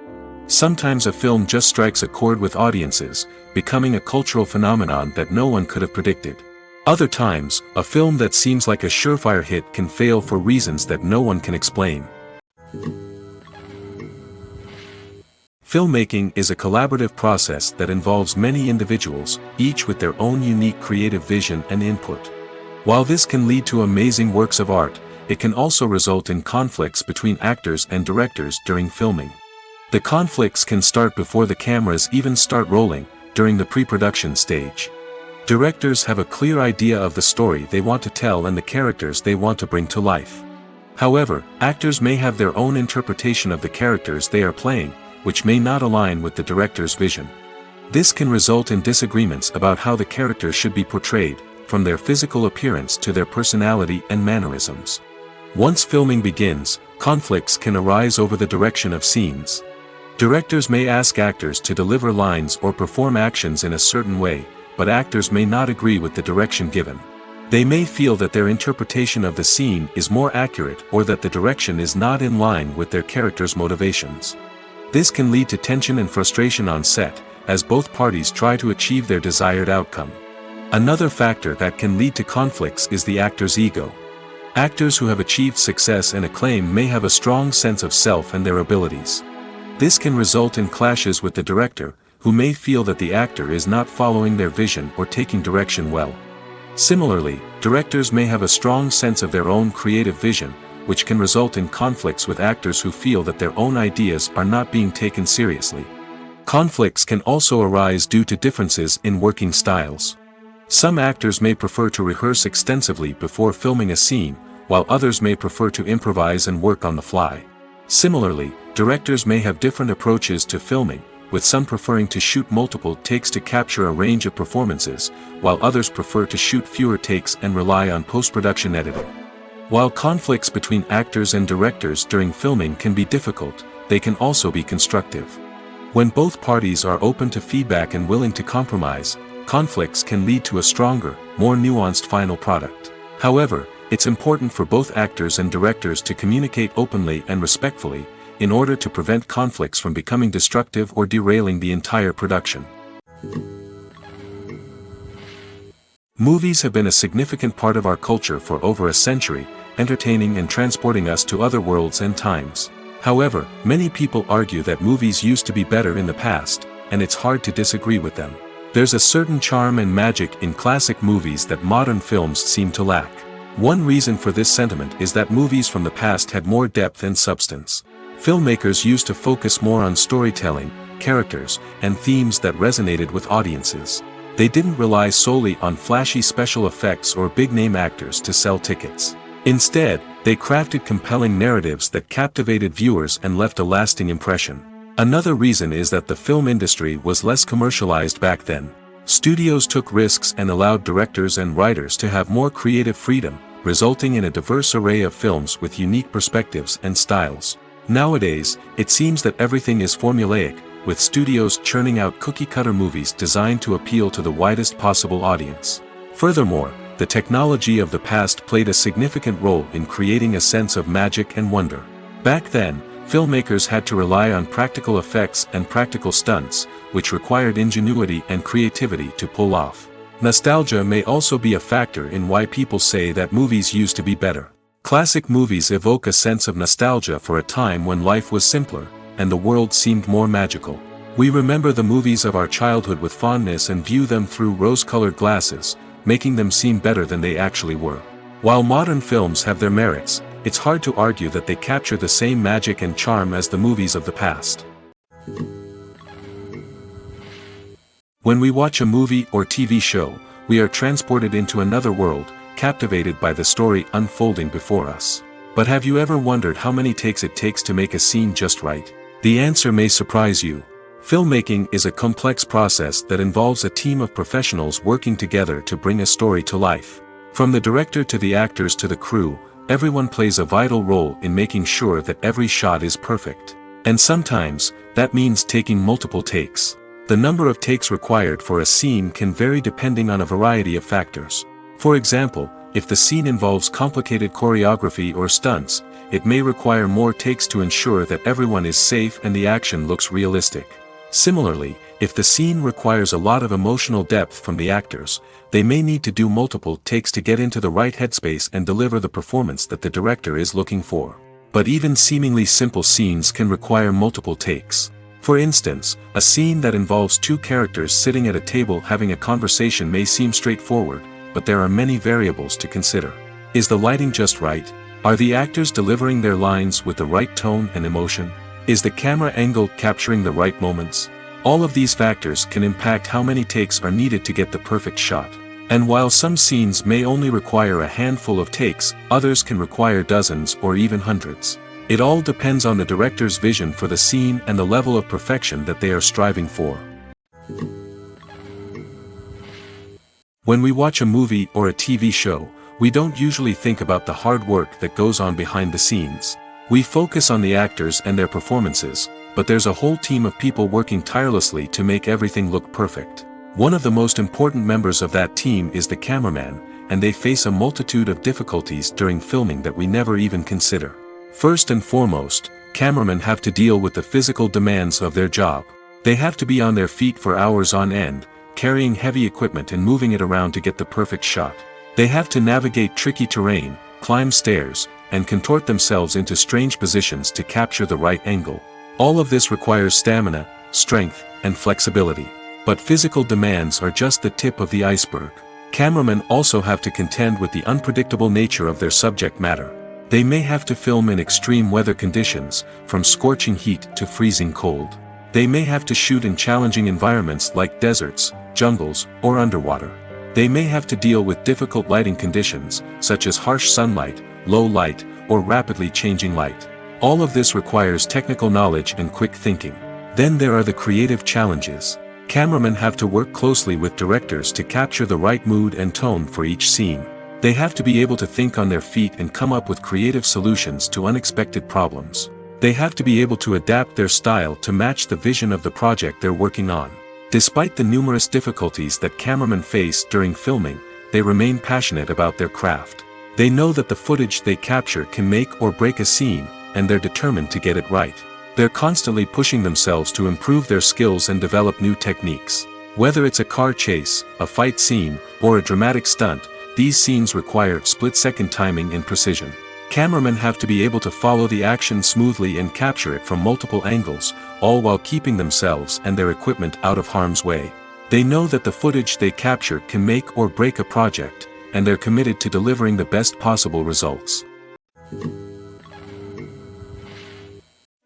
Sometimes a film just strikes a chord with audiences, becoming a cultural phenomenon that no one could have predicted. Other times, a film that seems like a surefire hit can fail for reasons that no one can explain. Filmmaking is a collaborative process that involves many individuals, each with their own unique creative vision and input. While this can lead to amazing works of art, it can also result in conflicts between actors and directors during filming. The conflicts can start before the cameras even start rolling, during the pre-production stage. Directors have a clear idea of the story they want to tell and the characters they want to bring to life. However, actors may have their own interpretation of the characters they are playing, which may not align with the director's vision. This can result in disagreements about how the characters should be portrayed, from their physical appearance to their personality and mannerisms. Once filming begins, conflicts can arise over the direction of scenes. Directors may ask actors to deliver lines or perform actions in a certain way, but actors may not agree with the direction given. They may feel that their interpretation of the scene is more accurate or that the direction is not in line with their character's motivations. This can lead to tension and frustration on set, as both parties try to achieve their desired outcome. Another factor that can lead to conflicts is the actor's ego. Actors who have achieved success and acclaim may have a strong sense of self and their abilities. This can result in clashes with the director, who may feel that the actor is not following their vision or taking direction well. Similarly, directors may have a strong sense of their own creative vision, which can result in conflicts with actors who feel that their own ideas are not being taken seriously. Conflicts can also arise due to differences in working styles. Some actors may prefer to rehearse extensively before filming a scene, while others may prefer to improvise and work on the fly. Similarly, directors may have different approaches to filming, with some preferring to shoot multiple takes to capture a range of performances, while others prefer to shoot fewer takes and rely on post-production editing. While conflicts between actors and directors during filming can be difficult, they can also be constructive. When both parties are open to feedback and willing to compromise, conflicts can lead to a stronger, more nuanced final product. However, It's important for both actors and directors to communicate openly and respectfully, in order to prevent conflicts from becoming destructive or derailing the entire production. Movies have been a significant part of our culture for over a century, entertaining and transporting us to other worlds and times. However, many people argue that movies used to be better in the past, and it's hard to disagree with them. There's a certain charm and magic in classic movies that modern films seem to lack. One reason for this sentiment is that movies from the past had more depth and substance. Filmmakers used to focus more on storytelling, characters, and themes that resonated with audiences. They didn't rely solely on flashy special effects or big-name actors to sell tickets. Instead, they crafted compelling narratives that captivated viewers and left a lasting impression. Another reason is that the film industry was less commercialized back then. Studios took risks and allowed directors and writers to have more creative freedom, resulting in a diverse array of films with unique perspectives and styles. Nowadays, it seems that everything is formulaic, with studios churning out cookie-cutter movies designed to appeal to the widest possible audience. Furthermore, the technology of the past played a significant role in creating a sense of magic and wonder. Back then, filmmakers had to rely on practical effects and practical stunts, which required ingenuity and creativity to pull off. Nostalgia may also be a factor in why people say that movies used to be better. Classic movies evoke a sense of nostalgia for a time when life was simpler, and the world seemed more magical. We remember the movies of our childhood with fondness and view them through rose-colored glasses, making them seem better than they actually were. While modern films have their merits, it's hard to argue that they capture the same magic and charm as the movies of the past. When we watch a movie or TV show, we are transported into another world, captivated by the story unfolding before us. But have you ever wondered how many takes it takes to make a scene just right? The answer may surprise you. Filmmaking is a complex process that involves a team of professionals working together to bring a story to life. From the director to the actors to the crew, everyone plays a vital role in making sure that every shot is perfect. And sometimes, that means taking multiple takes. The number of takes required for a scene can vary depending on a variety of factors. For example, if the scene involves complicated choreography or stunts, it may require more takes to ensure that everyone is safe and the action looks realistic. Similarly, if the scene requires a lot of emotional depth from the actors, they may need to do multiple takes to get into the right headspace and deliver the performance that the director is looking for. But even seemingly simple scenes can require multiple takes. For instance, a scene that involves two characters sitting at a table having a conversation may seem straightforward, but there are many variables to consider. Is the lighting just right? Are the actors delivering their lines with the right tone and emotion? Is the camera angle capturing the right moments? All of these factors can impact how many takes are needed to get the perfect shot. And while some scenes may only require a handful of takes, others can require dozens or even hundreds. It all depends on the director's vision for the scene and the level of perfection that they are striving for. When we watch a movie or a TV show, we don't usually think about the hard work that goes on behind the scenes. We focus on the actors and their performances, but there's a whole team of people working tirelessly to make everything look perfect. One of the most important members of that team is the cameraman, and they face a multitude of difficulties during filming that we never even consider. First and foremost, cameramen have to deal with the physical demands of their job. They have to be on their feet for hours on end, carrying heavy equipment and moving it around to get the perfect shot. They have to navigate tricky terrain, climb stairs, and contort themselves into strange positions to capture the right angle. All of this requires stamina, strength, and flexibility. But physical demands are just the tip of the iceberg. Cameramen also have to contend with the unpredictable nature of their subject matter. They may have to film in extreme weather conditions, from scorching heat to freezing cold. They may have to shoot in challenging environments like deserts, jungles, or underwater. They may have to deal with difficult lighting conditions, such as harsh sunlight, low light, or rapidly changing light. All of this requires technical knowledge and quick thinking. Then there are the creative challenges. Cameramen have to work closely with directors to capture the right mood and tone for each scene. They have to be able to think on their feet and come up with creative solutions to unexpected problems. They have to be able to adapt their style to match the vision of the project they're working on. Despite the numerous difficulties that cameramen face during filming, they remain passionate about their craft. They know that the footage they capture can make or break a scene, and they're determined to get it right. They're constantly pushing themselves to improve their skills and develop new techniques. Whether it's a car chase, a fight scene, or a dramatic stunt, these scenes require split-second timing and precision. Cameramen have to be able to follow the action smoothly and capture it from multiple angles, all while keeping themselves and their equipment out of harm's way. They know that the footage they capture can make or break a project, and they're committed to delivering the best possible results.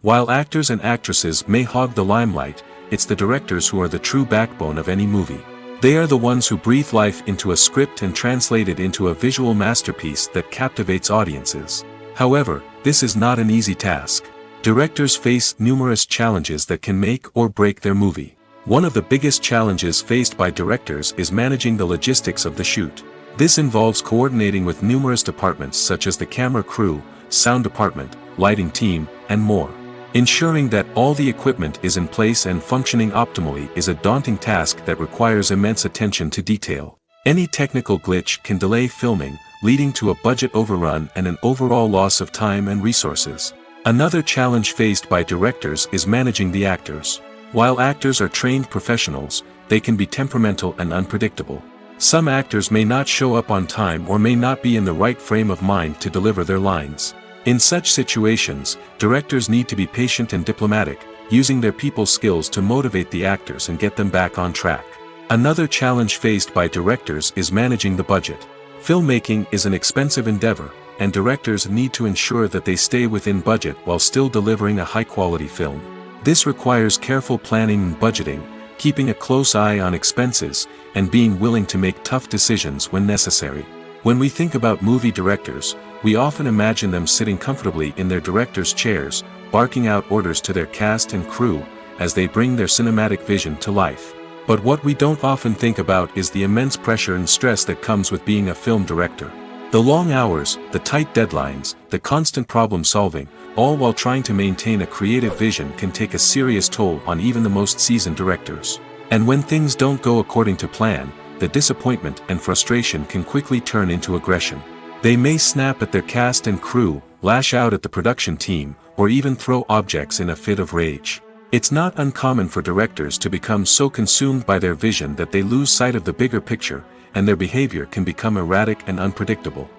While actors and actresses may hog the limelight, it's the directors who are the true backbone of any movie. They are the ones who breathe life into a script and translate it into a visual masterpiece that captivates audiences. However, this is not an easy task. Directors face numerous challenges that can make or break their movie. One of the biggest challenges faced by directors is managing the logistics of the shoot. This involves coordinating with numerous departments such as the camera crew, sound department, lighting team, and more. Ensuring that all the equipment is in place and functioning optimally is a daunting task that requires immense attention to detail. Any technical glitch can delay filming, leading to a budget overrun and an overall loss of time and resources. Another challenge faced by directors is managing the actors. While actors are trained professionals, they can be temperamental and unpredictable. Some actors may not show up on time or may not be in the right frame of mind to deliver their lines. In such situations, directors need to be patient and diplomatic, using their people skills to motivate the actors and get them back on track. Another challenge faced by directors is managing the budget. Filmmaking is an expensive endeavor, and directors need to ensure that they stay within budget while still delivering a high-quality film. This requires careful planning and budgeting, keeping a close eye on expenses, and being willing to make tough decisions when necessary. When we think about movie directors, we often imagine them sitting comfortably in their director's chairs, barking out orders to their cast and crew, as they bring their cinematic vision to life. But what we don't often think about is the immense pressure and stress that comes with being a film director. The long hours, the tight deadlines, the constant problem solving, all while trying to maintain a creative vision can take a serious toll on even the most seasoned directors. And when things don't go according to plan, the disappointment and frustration can quickly turn into aggression. They may snap at their cast and crew, lash out at the production team, or even throw objects in a fit of rage. It's not uncommon for directors to become so consumed by their vision that they lose sight of the bigger picture, and their behavior can become erratic and unpredictable.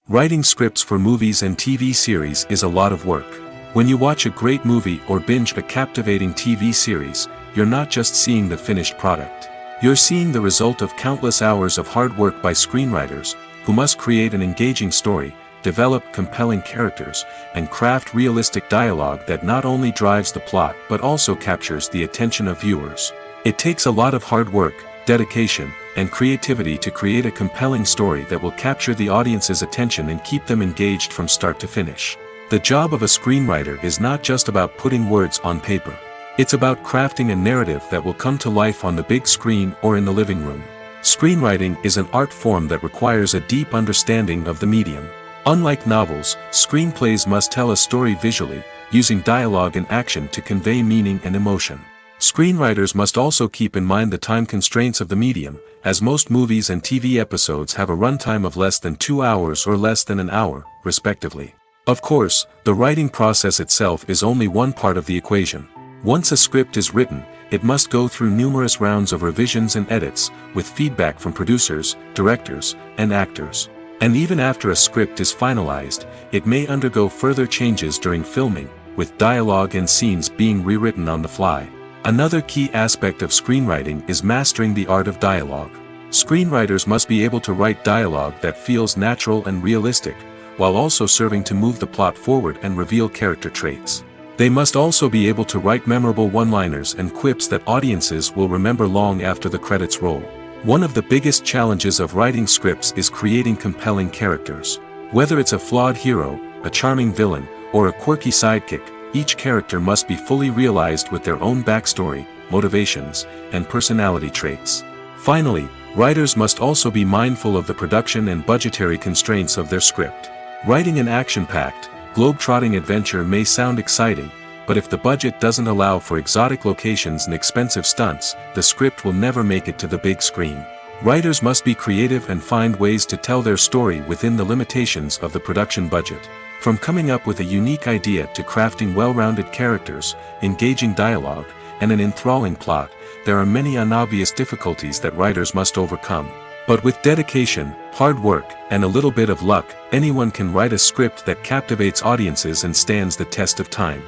Writing scripts for movies and TV series is a lot of work. When you watch a great movie or binge a captivating TV series, you're not just seeing the finished product. You're seeing the result of countless hours of hard work by screenwriters, who must create an engaging story, develop compelling characters, and craft realistic dialogue that not only drives the plot but also captures the attention of viewers. It takes a lot of hard work, dedication, and creativity to create a compelling story that will capture the audience's attention and keep them engaged from start to finish. The job of a screenwriter is not just about putting words on paper. It's about crafting a narrative that will come to life on the big screen or in the living room. Screenwriting is an art form that requires a deep understanding of the medium. Unlike novels, screenplays must tell a story visually, using dialogue and action to convey meaning and emotion. Screenwriters must also keep in mind the time constraints of the medium, as most movies and TV episodes have a runtime of less than 2 hours or less than an hour, respectively. Of course, the writing process itself is only one part of the equation. Once a script is written, it must go through numerous rounds of revisions and edits, with feedback from producers, directors, and actors. And even after a script is finalized, it may undergo further changes during filming, with dialogue and scenes being rewritten on the fly. Another key aspect of screenwriting is mastering the art of dialogue. Screenwriters must be able to write dialogue that feels natural and realistic, while also serving to move the plot forward and reveal character traits. They must also be able to write memorable one-liners and quips that audiences will remember long after the credits roll. One of the biggest challenges of writing scripts is creating compelling characters. Whether it's a flawed hero, a charming villain, or a quirky sidekick, each character must be fully realized with their own backstory, motivations, and personality traits. Finally, writers must also be mindful of the production and budgetary constraints of their script. Writing an action-packed, globe-trotting adventure may sound exciting, but if the budget doesn't allow for exotic locations and expensive stunts, the script will never make it to the big screen. Writers must be creative and find ways to tell their story within the limitations of the production budget. From coming up with a unique idea to crafting well-rounded characters, engaging dialogue, and an enthralling plot, there are many unobvious difficulties that writers must overcome. But with dedication, hard work, and a little bit of luck, anyone can write a script that captivates audiences and stands the test of time.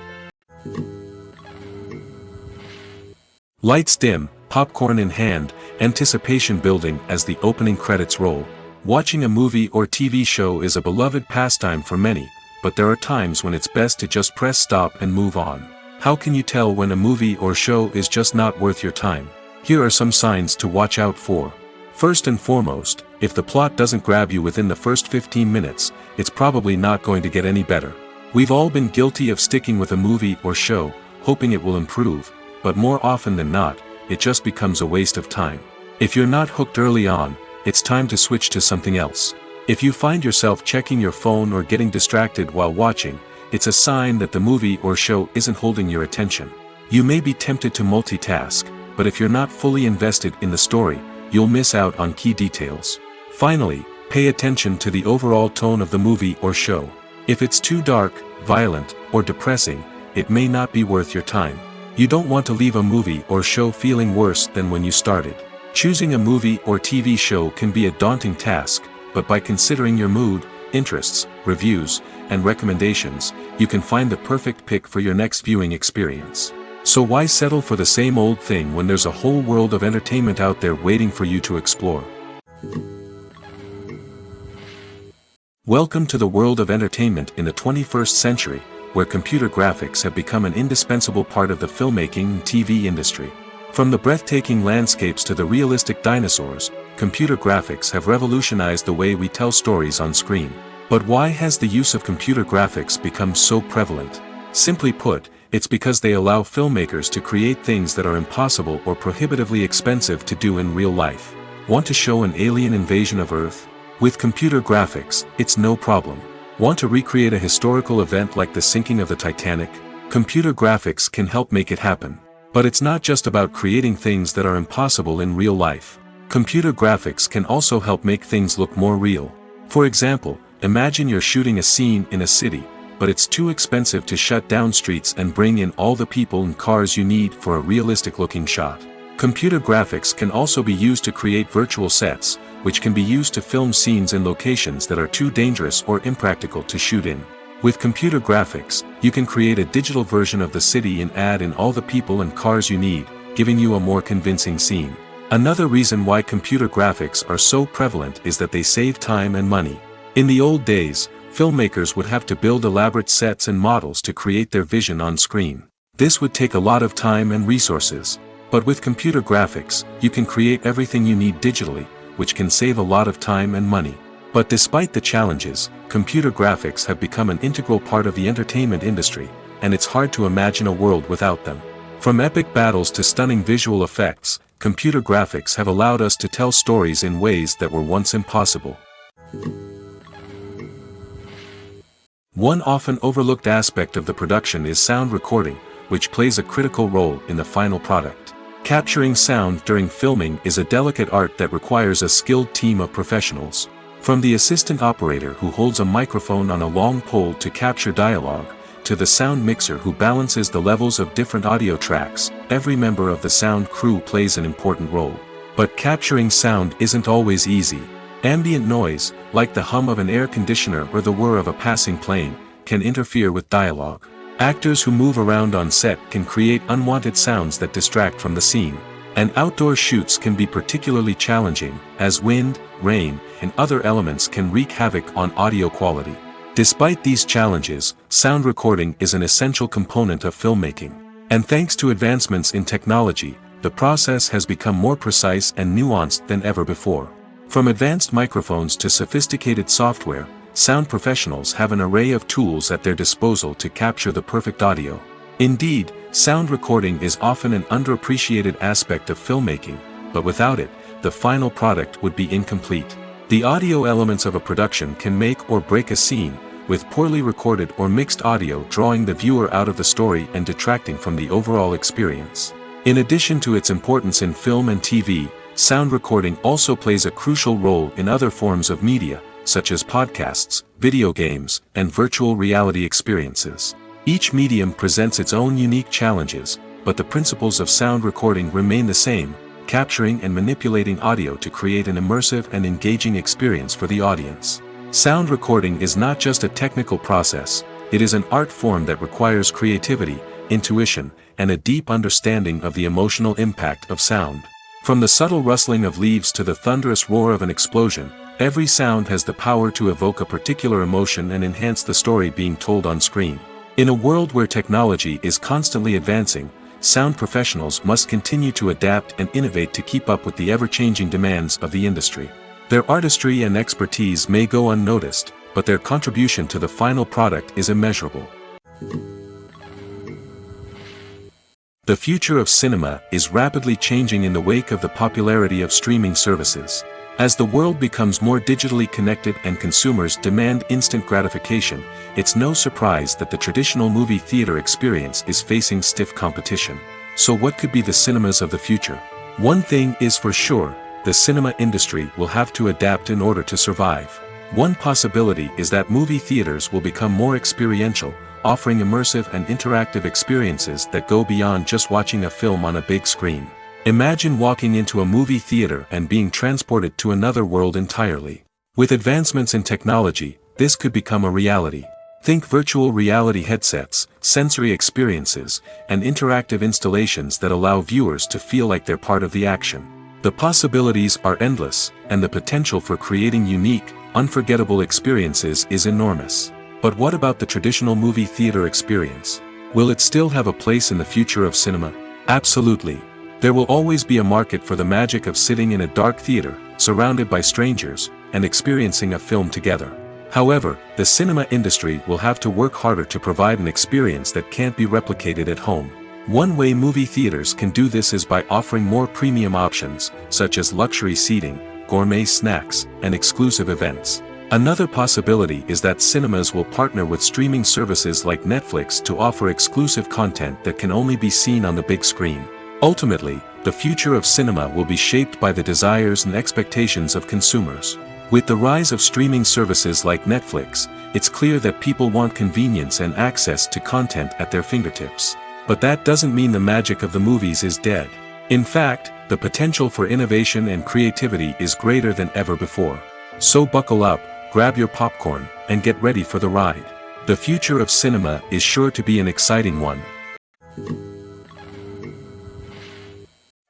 Lights dim, popcorn in hand, anticipation building as the opening credits roll. Watching a movie or TV show is a beloved pastime for many, but there are times when it's best to just press stop and move on. How can you tell when a movie or show is just not worth your time? Here are some signs to watch out for. First and foremost, if the plot doesn't grab you within the first 15 minutes, it's probably not going to get any better. We've all been guilty of sticking with a movie or show, hoping it will improve, but more often than not, it just becomes a waste of time. If you're not hooked early on, it's time to switch to something else. If you find yourself checking your phone or getting distracted while watching, it's a sign that the movie or show isn't holding your attention. You may be tempted to multitask, but if you're not fully invested in the story, you'll miss out on key details. Finally, pay attention to the overall tone of the movie or show. If it's too dark, violent, or depressing, it may not be worth your time. You don't want to leave a movie or show feeling worse than when you started. Choosing a movie or TV show can be a daunting task, but by considering your mood, interests, reviews, and recommendations, you can find the perfect pick for your next viewing experience. So why settle for the same old thing when there's a whole world of entertainment out there waiting for you to explore? Welcome to the world of entertainment in the 21st century, where computer graphics have become an indispensable part of the filmmaking and TV industry. From the breathtaking landscapes to the realistic dinosaurs, computer graphics have revolutionized the way we tell stories on screen. But why has the use of computer graphics become so prevalent? Simply put, it's because they allow filmmakers to create things that are impossible or prohibitively expensive to do in real life. Want to show an alien invasion of Earth? With computer graphics, it's no problem. Want to recreate a historical event like the sinking of the Titanic? Computer graphics can help make it happen. But it's not just about creating things that are impossible in real life. Computer graphics can also help make things look more real. For example, imagine you're shooting a scene in a city, but it's too expensive to shut down streets and bring in all the people and cars you need for a realistic-looking shot. Computer graphics can also be used to create virtual sets, which can be used to film scenes in locations that are too dangerous or impractical to shoot in. With computer graphics, you can create a digital version of the city and add in all the people and cars you need, giving you a more convincing scene. Another reason why computer graphics are so prevalent is that they save time and money. In the old days, filmmakers would have to build elaborate sets and models to create their vision on screen. This would take a lot of time and resources. But with computer graphics, you can create everything you need digitally, which can save a lot of time and money. But despite the challenges, computer graphics have become an integral part of the entertainment industry, and it's hard to imagine a world without them. From epic battles to stunning visual effects, computer graphics have allowed us to tell stories in ways that were once impossible. One often overlooked aspect of the production is sound recording, which plays a critical role in the final product. Capturing sound during filming is a delicate art that requires a skilled team of professionals. From the assistant operator who holds a microphone on a long pole to capture dialogue, to the sound mixer who balances the levels of different audio tracks, every member of the sound crew plays an important role. But capturing sound isn't always easy. Ambient noise, like the hum of an air conditioner or the whir of a passing plane, can interfere with dialogue. Actors who move around on set can create unwanted sounds that distract from the scene. And outdoor shoots can be particularly challenging, as wind, rain, and other elements can wreak havoc on audio quality. Despite these challenges, sound recording is an essential component of filmmaking. And thanks to advancements in technology, the process has become more precise and nuanced than ever before. From advanced microphones to sophisticated software, sound professionals have an array of tools at their disposal to capture the perfect audio. Indeed, sound recording is often an underappreciated aspect of filmmaking, but without it, the final product would be incomplete. The audio elements of a production can make or break a scene, with poorly recorded or mixed audio drawing the viewer out of the story and detracting from the overall experience. In addition to its importance in film and TV, sound recording also plays a crucial role in other forms of media, such as podcasts, video games, and virtual reality experiences. Each medium presents its own unique challenges, but the principles of sound recording remain the same, capturing and manipulating audio to create an immersive and engaging experience for the audience. Sound recording is not just a technical process, it is an art form that requires creativity, intuition, and a deep understanding of the emotional impact of sound. From the subtle rustling of leaves to the thunderous roar of an explosion, every sound has the power to evoke a particular emotion and enhance the story being told on screen. In a world where technology is constantly advancing, sound professionals must continue to adapt and innovate to keep up with the ever-changing demands of the industry. Their artistry and expertise may go unnoticed, but their contribution to the final product is immeasurable. The future of cinema is rapidly changing in the wake of the popularity of streaming services. As the world becomes more digitally connected and consumers demand instant gratification, it's no surprise that the traditional movie theater experience is facing stiff competition. So what could be the cinemas of the future? One thing is for sure, the cinema industry will have to adapt in order to survive. One possibility is that movie theaters will become more experiential, offering immersive and interactive experiences that go beyond just watching a film on a big screen. Imagine walking into a movie theater and being transported to another world entirely. With advancements in technology, this could become a reality. Think virtual reality headsets, sensory experiences, and interactive installations that allow viewers to feel like they're part of the action. The possibilities are endless, and the potential for creating unique, unforgettable experiences is enormous. But what about the traditional movie theater experience? Will it still have a place in the future of cinema? Absolutely. There will always be a market for the magic of sitting in a dark theater, surrounded by strangers, and experiencing a film together. However, the cinema industry will have to work harder to provide an experience that can't be replicated at home. One way movie theaters can do this is by offering more premium options, such as luxury seating, gourmet snacks, and exclusive events. Another possibility is that cinemas will partner with streaming services like Netflix to offer exclusive content that can only be seen on the big screen. Ultimately, the future of cinema will be shaped by the desires and expectations of consumers. With the rise of streaming services like Netflix, it's clear that people want convenience and access to content at their fingertips. But that doesn't mean the magic of the movies is dead. In fact, the potential for innovation and creativity is greater than ever before. So buckle up, grab your popcorn, and get ready for the ride. The future of cinema is sure to be an exciting one.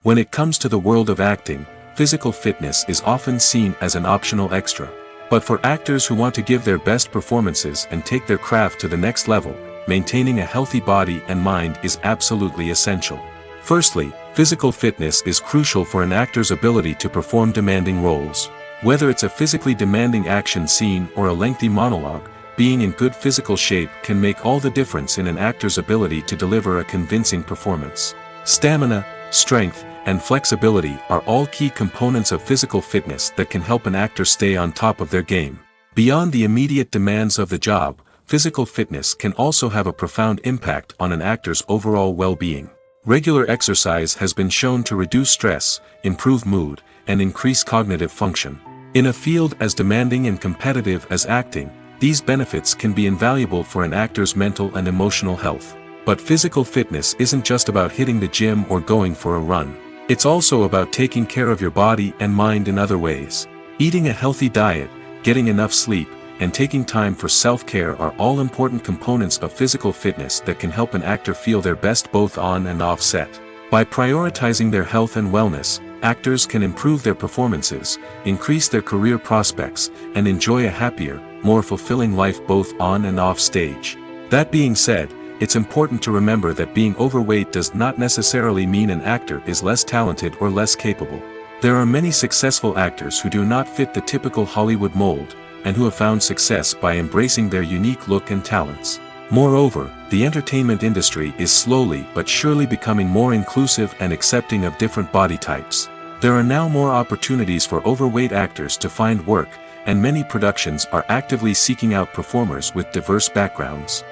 When it comes to the world of acting, physical fitness is often seen as an optional extra. But for actors who want to give their best performances and take their craft to the next level, maintaining a healthy body and mind is absolutely essential. Firstly, physical fitness is crucial for an actor's ability to perform demanding roles. Whether it's a physically demanding action scene or a lengthy monologue, being in good physical shape can make all the difference in an actor's ability to deliver a convincing performance. Stamina, strength, and flexibility are all key components of physical fitness that can help an actor stay on top of their game. Beyond the immediate demands of the job, physical fitness can also have a profound impact on an actor's overall well-being. Regular exercise has been shown to reduce stress, improve mood, and increase cognitive function. In a field as demanding and competitive as acting, these benefits can be invaluable for an actor's mental and emotional health. But physical fitness isn't just about hitting the gym or going for a run. It's also about taking care of your body and mind in other ways. Eating a healthy diet, getting enough sleep, and taking time for self-care are all important components of physical fitness that can help an actor feel their best both on and off set. By prioritizing their health and wellness, actors can improve their performances, increase their career prospects, and enjoy a happier, more fulfilling life both on and off stage. That being said, it's important to remember that being overweight does not necessarily mean an actor is less talented or less capable. There are many successful actors who do not fit the typical Hollywood mold, and who have found success by embracing their unique look and talents. Moreover, the entertainment industry is slowly but surely becoming more inclusive and accepting of different body types. There are now more opportunities for overweight actors to find work, and many productions are actively seeking out performers with diverse backgrounds.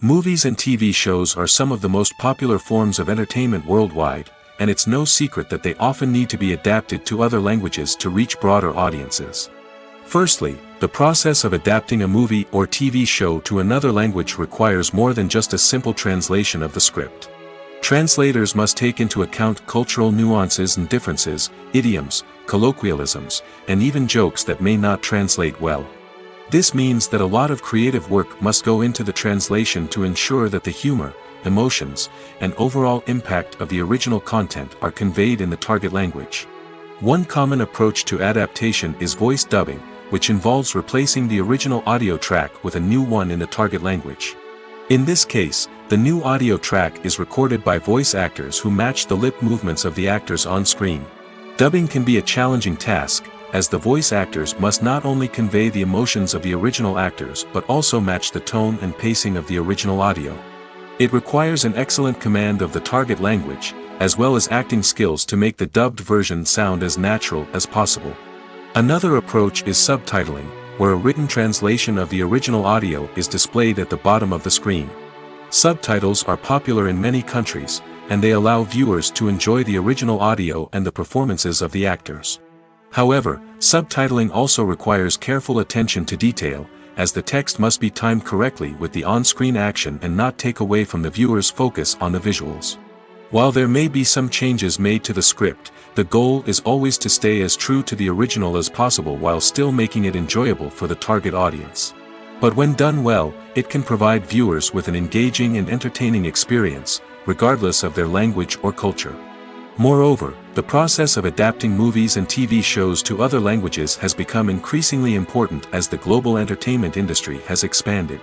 Movies and TV shows are some of the most popular forms of entertainment worldwide, and it's no secret that they often need to be adapted to other languages to reach broader audiences. Firstly, the process of adapting a movie or TV show to another language requires more than just a simple translation of the script. Translators must take into account cultural nuances and differences, idioms, colloquialisms, and even jokes that may not translate well. This means that a lot of creative work must go into the translation to ensure that the humor, emotions, and overall impact of the original content are conveyed in the target language. One common approach to adaptation is voice dubbing, which involves replacing the original audio track with a new one in the target language. In this case, the new audio track is recorded by voice actors who match the lip movements of the actors on screen. Dubbing can be a challenging task, as the voice actors must not only convey the emotions of the original actors but also match the tone and pacing of the original audio. It requires an excellent command of the target language, as well as acting skills to make the dubbed version sound as natural as possible. Another approach is subtitling, where a written translation of the original audio is displayed at the bottom of the screen. Subtitles are popular in many countries, and they allow viewers to enjoy the original audio and the performances of the actors. However, subtitling also requires careful attention to detail, as the text must be timed correctly with the on-screen action and not take away from the viewer's focus on the visuals. While there may be some changes made to the script, the goal is always to stay as true to the original as possible while still making it enjoyable for the target audience. But when done well, it can provide viewers with an engaging and entertaining experience, regardless of their language or culture. Moreover, the process of adapting movies and TV shows to other languages has become increasingly important as the global entertainment industry has expanded.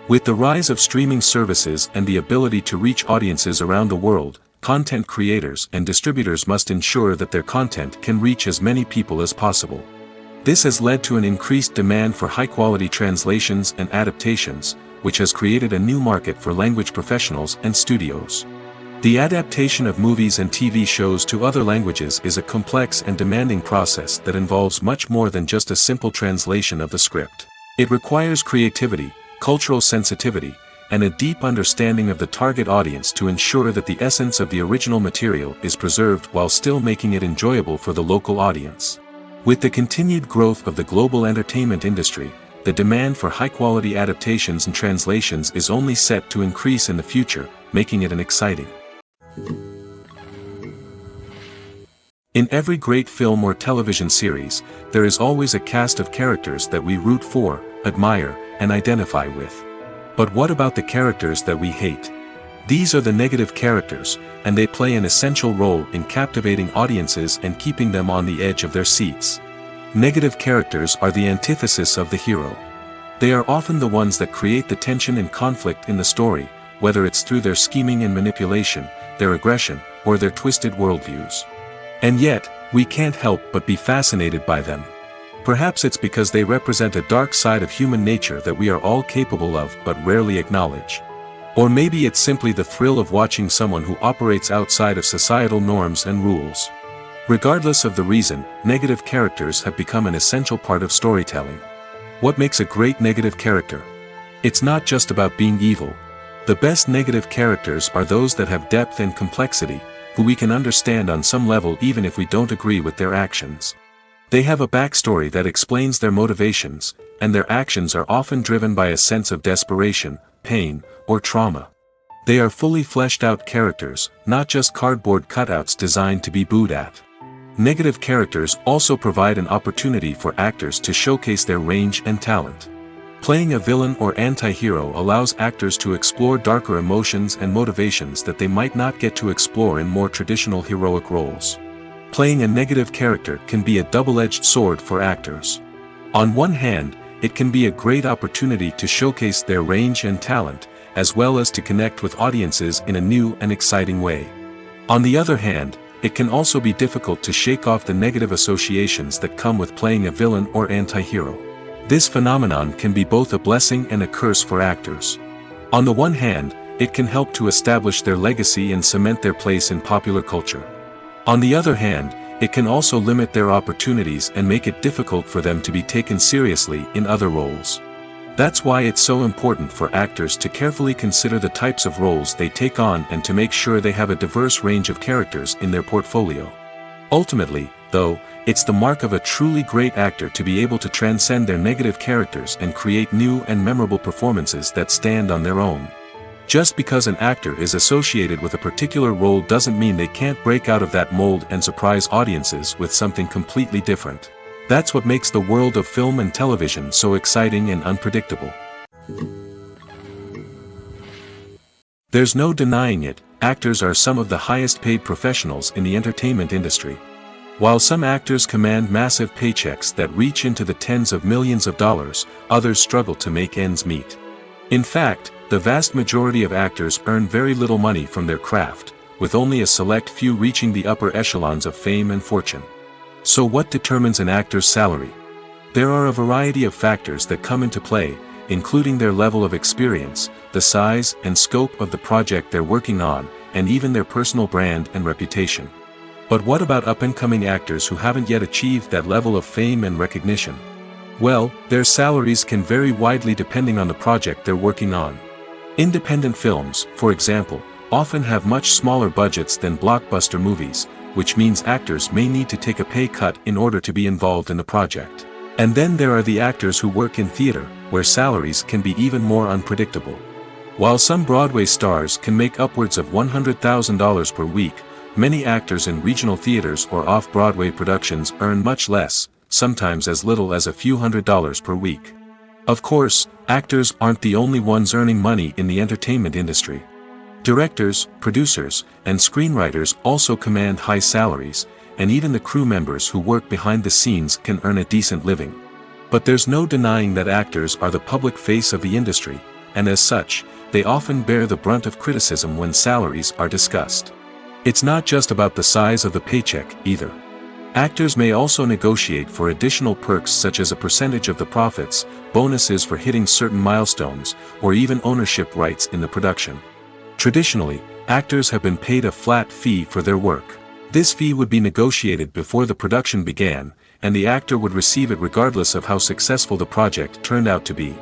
With the rise of streaming services and the ability to reach audiences around the world, content creators and distributors must ensure that their content can reach as many people as possible. This has led to an increased demand for high-quality translations and adaptations, which has created a new market for language professionals and studios. The adaptation of movies and TV shows to other languages is a complex and demanding process that involves much more than just a simple translation of the script. It requires creativity, cultural sensitivity, and a deep understanding of the target audience to ensure that the essence of the original material is preserved while still making it enjoyable for the local audience. With the continued growth of the global entertainment industry, the demand for high-quality adaptations and translations is only set to increase in the future, making it an exciting. In every great film or television series, there is always a cast of characters that we root for, admire, and identify with. But what about the characters that we hate? These are the negative characters, and they play an essential role in captivating audiences and keeping them on the edge of their seats. Negative characters are the antithesis of the hero. They are often the ones that create the tension and conflict in the story, whether it's through their scheming and manipulation, their aggression, or their twisted worldviews. And yet, we can't help but be fascinated by them. Perhaps it's because they represent a dark side of human nature that we are all capable of but rarely acknowledge. Or maybe it's simply the thrill of watching someone who operates outside of societal norms and rules. Regardless of the reason, negative characters have become an essential part of storytelling. What makes a great negative character? It's not just about being evil. The best negative characters are those that have depth and complexity, who we can understand on some level even if we don't agree with their actions. They have a backstory that explains their motivations, and their actions are often driven by a sense of desperation, pain, or trauma. They are fully fleshed out characters, not just cardboard cutouts designed to be booed at. Negative characters also provide an opportunity for actors to showcase their range and talent. Playing a villain or anti-hero allows actors to explore darker emotions and motivations that they might not get to explore in more traditional heroic roles. Playing a negative character can be a double-edged sword for actors. On one hand, it can be a great opportunity to showcase their range and talent, as well as to connect with audiences in a new and exciting way. On the other hand, it can also be difficult to shake off the negative associations that come with playing a villain or anti-hero. This phenomenon can be both a blessing and a curse for actors. On the one hand, it can help to establish their legacy and cement their place in popular culture. On the other hand, it can also limit their opportunities and make it difficult for them to be taken seriously in other roles. That's why it's so important for actors to carefully consider the types of roles they take on and to make sure they have a diverse range of characters in their portfolio. Ultimately, though, it's the mark of a truly great actor to be able to transcend their negative characters and create new and memorable performances that stand on their own. Just because an actor is associated with a particular role doesn't mean they can't break out of that mold and surprise audiences with something completely different. That's what makes the world of film and television so exciting and unpredictable. There's no denying it, actors are some of the highest paid professionals in the entertainment industry. While some actors command massive paychecks that reach into the tens of millions of dollars, others struggle to make ends meet. In fact, the vast majority of actors earn very little money from their craft, with only a select few reaching the upper echelons of fame and fortune. So what determines an actor's salary? There are a variety of factors that come into play, including their level of experience, the size and scope of the project they're working on, and even their personal brand and reputation. But what about up-and-coming actors who haven't yet achieved that level of fame and recognition? Well, their salaries can vary widely depending on the project they're working on. Independent films, for example, often have much smaller budgets than blockbuster movies, which means actors may need to take a pay cut in order to be involved in the project. And then there are the actors who work in theater, where salaries can be even more unpredictable. While some Broadway stars can make upwards of $100,000 per week, many actors in regional theaters or off-Broadway productions earn much less, sometimes as little as a few $100s per week. Of course, actors aren't the only ones earning money in the entertainment industry. Directors, producers, and screenwriters also command high salaries, and even the crew members who work behind the scenes can earn a decent living. But there's no denying that actors are the public face of the industry, and as such, they often bear the brunt of criticism when salaries are discussed. It's not just about the size of the paycheck, either. Actors may also negotiate for additional perks such as a percentage of the profits, bonuses for hitting certain milestones, or even ownership rights in the production. Traditionally, actors have been paid a flat fee for their work. This fee would be negotiated before the production began, and the actor would receive it regardless of how successful the project turned out to be.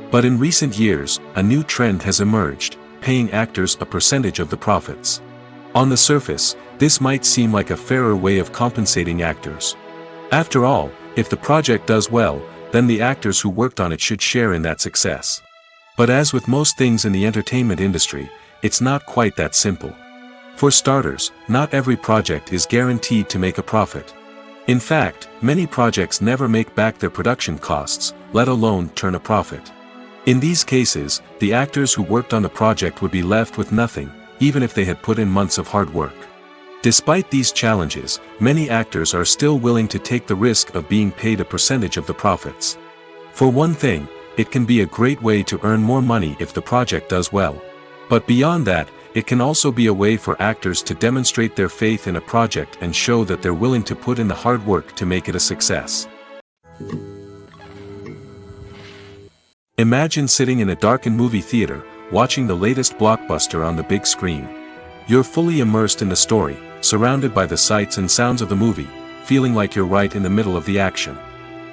But in recent years, a new trend has emerged, paying actors a percentage of the profits. On the surface, this might seem like a fairer way of compensating actors. After all, if the project does well, then the actors who worked on it should share in that success. But as with most things in the entertainment industry, it's not quite that simple. For starters, not every project is guaranteed to make a profit. In fact, many projects never make back their production costs, let alone turn a profit. In these cases, the actors who worked on the project would be left with nothing, even if they had put in months of hard work. Despite these challenges, many actors are still willing to take the risk of being paid a percentage of the profits. For one thing, it can be a great way to earn more money if the project does well. But beyond that, it can also be a way for actors to demonstrate their faith in a project and show that they're willing to put in the hard work to make it a success. Imagine sitting in a darkened movie theater, watching the latest blockbuster on the big screen. You're fully immersed in the story, surrounded by the sights and sounds of the movie, feeling like you're right in the middle of the action.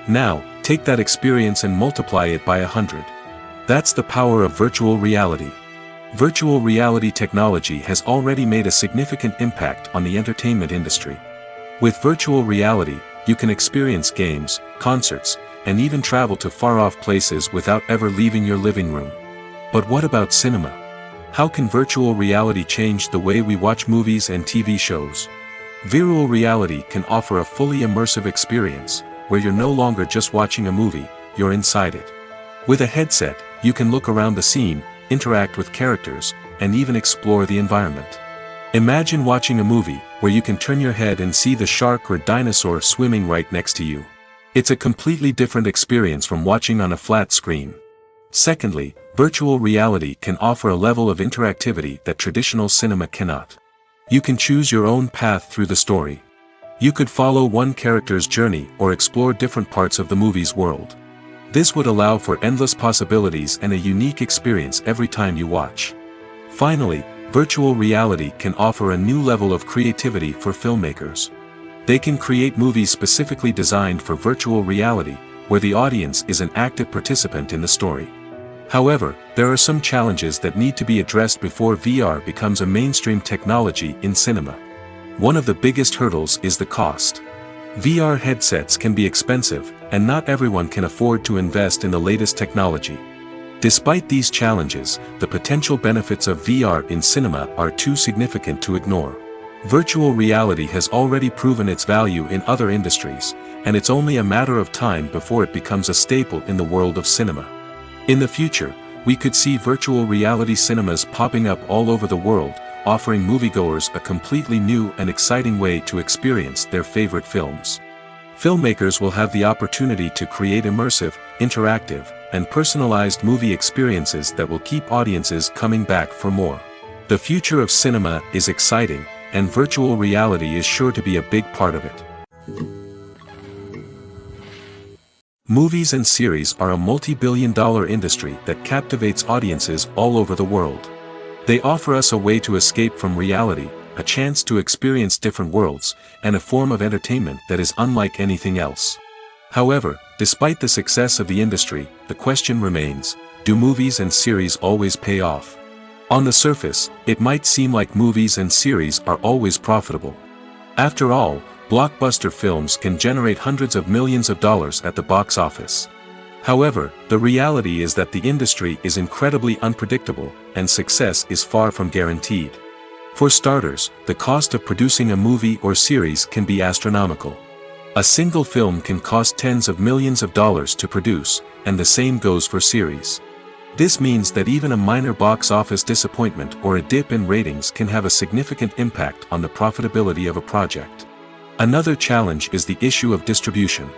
Now, take that experience and multiply it by 100. That's the power of virtual reality. Virtual reality technology has already made a significant impact on the entertainment industry. With virtual reality, you can experience games, concerts, and even travel to far-off places without ever leaving your living room. But what about cinema? How can virtual reality change the way we watch movies and TV shows? Virtual reality can offer a fully immersive experience, where you're no longer just watching a movie, you're inside it. With a headset, you can look around the scene, interact with characters, and even explore the environment. Imagine watching a movie, where you can turn your head and see the shark or dinosaur swimming right next to you. It's a completely different experience from watching on a flat screen. Secondly, virtual reality can offer a level of interactivity that traditional cinema cannot. You can choose your own path through the story. You could follow one character's journey or explore different parts of the movie's world. This would allow for endless possibilities and a unique experience every time you watch. Finally, virtual reality can offer a new level of creativity for filmmakers. They can create movies specifically designed for virtual reality, where the audience is an active participant in the story. However, there are some challenges that need to be addressed before VR becomes a mainstream technology in cinema. One of the biggest hurdles is the cost. VR headsets can be expensive, and not everyone can afford to invest in the latest technology. Despite these challenges, the potential benefits of VR in cinema are too significant to ignore. Virtual reality has already proven its value in other industries, and it's only a matter of time before it becomes a staple in the world of cinema. In the future, we could see virtual reality cinemas popping up all over the world, offering moviegoers a completely new and exciting way to experience their favorite films. Filmmakers will have the opportunity to create immersive, interactive, and personalized movie experiences that will keep audiences coming back for more. The future of cinema is exciting, and virtual reality is sure to be a big part of it. Movies and series are a multi-billion-dollar industry that captivates audiences all over the world. They offer us a way to escape from reality, a chance to experience different worlds, and a form of entertainment that is unlike anything else. However, despite the success of the industry, the question remains, do movies and series always pay off? On the surface, it might seem like movies and series are always profitable. After all, blockbuster films can generate hundreds of millions of dollars at the box office. However, the reality is that the industry is incredibly unpredictable, and success is far from guaranteed. For starters, the cost of producing a movie or series can be astronomical. A single film can cost tens of millions of dollars to produce, and the same goes for series. This means that even a minor box office disappointment or a dip in ratings can have a significant impact on the profitability of a project. Another challenge is the issue of distribution.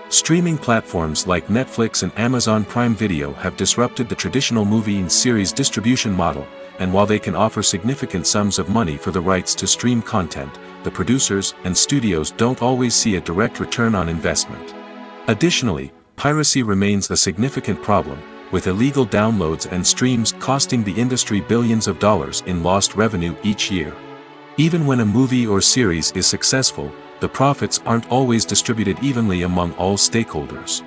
Streaming platforms like Netflix and Amazon Prime Video have disrupted the traditional movie and series distribution model, and while they can offer significant sums of money for the rights to stream content, the producers and studios don't always see a direct return on investment. Additionally, piracy remains a significant problem, with illegal downloads and streams costing the industry billions of dollars in lost revenue each year. Even when a movie or series is successful, the profits aren't always distributed evenly among all stakeholders.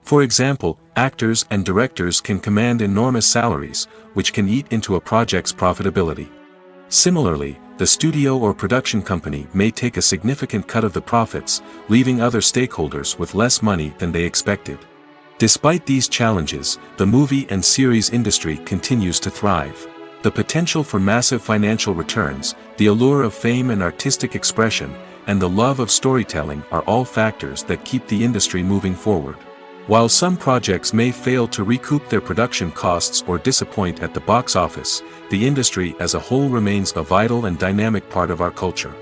For example, actors and directors can command enormous salaries, which can eat into a project's profitability. Similarly, the studio or production company may take a significant cut of the profits, leaving other stakeholders with less money than they expected. Despite these challenges, the movie and series industry continues to thrive. The potential for massive financial returns, the allure of fame and artistic expression, and the love of storytelling are all factors that keep the industry moving forward. While some projects may fail to recoup their production costs or disappoint at the box office, the industry as a whole remains a vital and dynamic part of our culture.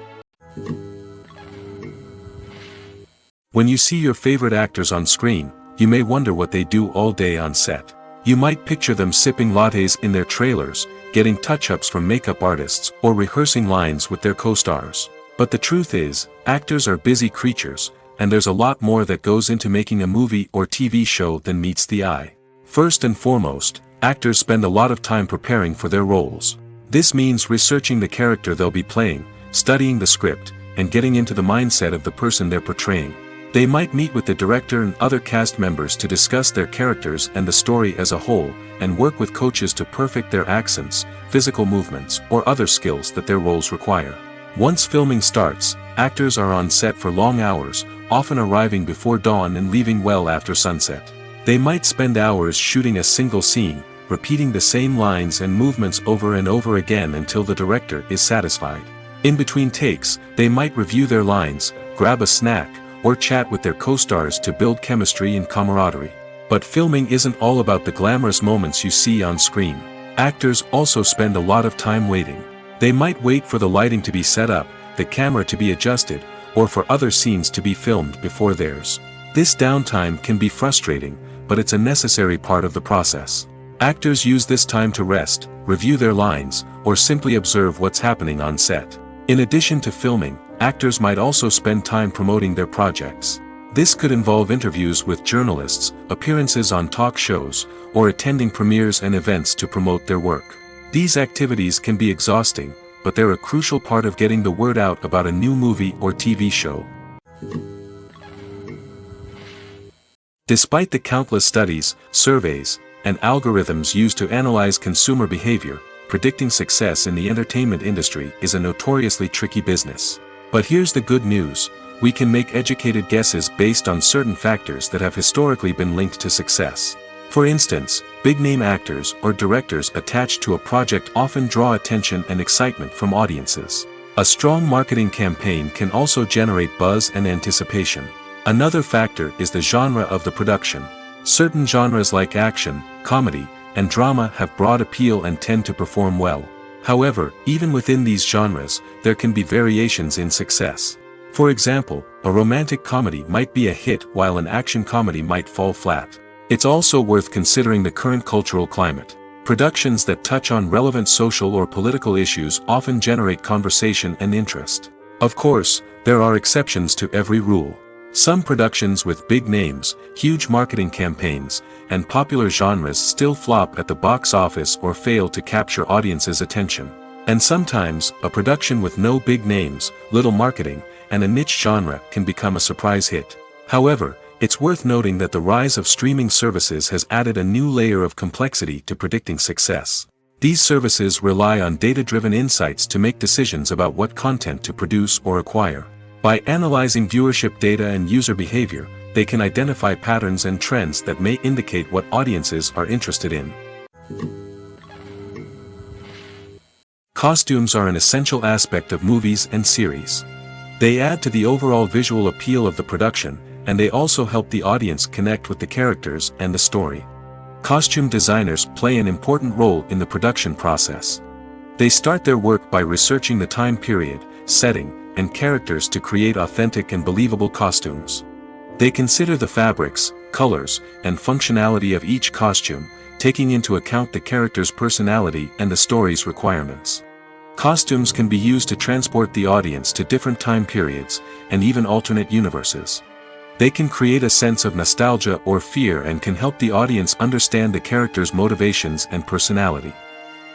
When you see your favorite actors on screen, you may wonder what they do all day on set. You might picture them sipping lattes in their trailers, getting touch-ups from makeup artists, or rehearsing lines with their co-stars. But the truth is, actors are busy creatures, and there's a lot more that goes into making a movie or TV show than meets the eye. First and foremost, actors spend a lot of time preparing for their roles. This means researching the character they'll be playing, studying the script, and getting into the mindset of the person they're portraying. They might meet with the director and other cast members to discuss their characters and the story as a whole, and work with coaches to perfect their accents, physical movements, or other skills that their roles require. Once filming starts, actors are on set for long hours, often arriving before dawn and leaving well after sunset. They might spend hours shooting a single scene, repeating the same lines and movements over and over again until the director is satisfied. In between takes, they might review their lines, grab a snack, or chat with their co-stars to build chemistry and camaraderie. But filming isn't all about the glamorous moments you see on screen. Actors also spend a lot of time waiting. They might wait for the lighting to be set up, the camera to be adjusted, or for other scenes to be filmed before theirs. This downtime can be frustrating, but it's a necessary part of the process. Actors use this time to rest, review their lines, or simply observe what's happening on set. In addition to filming, actors might also spend time promoting their projects. This could involve interviews with journalists, appearances on talk shows, or attending premieres and events to promote their work. These activities can be exhausting, but they're a crucial part of getting the word out about a new movie or TV show. Despite the countless studies, surveys, and algorithms used to analyze consumer behavior, predicting success in the entertainment industry is a notoriously tricky business. But here's the good news: we can make educated guesses based on certain factors that have historically been linked to success. For instance, big-name actors or directors attached to a project often draw attention and excitement from audiences. A strong marketing campaign can also generate buzz and anticipation. Another factor is the genre of the production. Certain genres like action, comedy, and drama have broad appeal and tend to perform well. However, even within these genres, there can be variations in success. For example, a romantic comedy might be a hit while an action comedy might fall flat. It's also worth considering the current cultural climate. Productions that touch on relevant social or political issues often generate conversation and interest. Of course, there are exceptions to every rule. Some productions with big names, huge marketing campaigns, and popular genres still flop at the box office or fail to capture audiences' attention. And sometimes, a production with no big names, little marketing, and a niche genre can become a surprise hit. However, it's worth noting that the rise of streaming services has added a new layer of complexity to predicting success. These services rely on data-driven insights to make decisions about what content to produce or acquire. By analyzing viewership data and user behavior, they can identify patterns and trends that may indicate what audiences are interested in. Costumes are an essential aspect of movies and series. They add to the overall visual appeal of the production, and they also help the audience connect with the characters and the story. Costume designers play an important role in the production process. They start their work by researching the time period, setting, and characters to create authentic and believable costumes. They consider the fabrics, colors, and functionality of each costume, taking into account the character's personality and the story's requirements. Costumes can be used to transport the audience to different time periods, and even alternate universes. They can create a sense of nostalgia or fear and can help the audience understand the character's motivations and personality.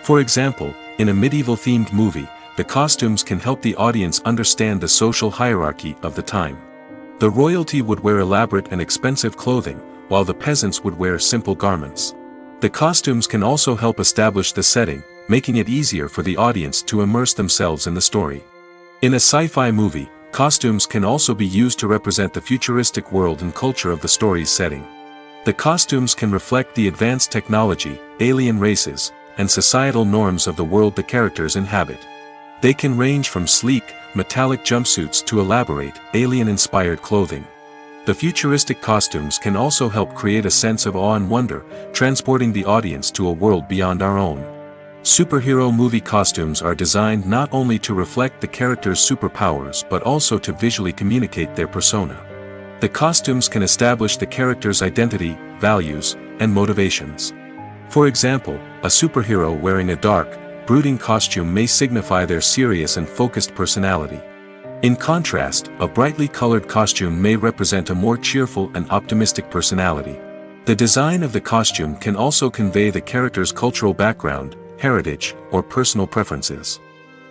For example, in a medieval-themed movie, the costumes can help the audience understand the social hierarchy of the time. The royalty would wear elaborate and expensive clothing, while the peasants would wear simple garments. The costumes can also help establish the setting, making it easier for the audience to immerse themselves in the story. In a sci-fi movie, costumes can also be used to represent the futuristic world and culture of the story's setting. The costumes can reflect the advanced technology, alien races, and societal norms of the world the characters inhabit. They can range from sleek, metallic jumpsuits to elaborate, alien-inspired clothing. The futuristic costumes can also help create a sense of awe and wonder, transporting the audience to a world beyond our own. Superhero movie costumes are designed not only to reflect the character's superpowers but also to visually communicate their persona. The costumes can establish the character's identity, values, and motivations. For example, a superhero wearing a dark, brooding costume may signify their serious and focused personality. In contrast, a brightly colored costume may represent a more cheerful and optimistic personality. The design of the costume can also convey the character's cultural background, heritage, or personal preferences.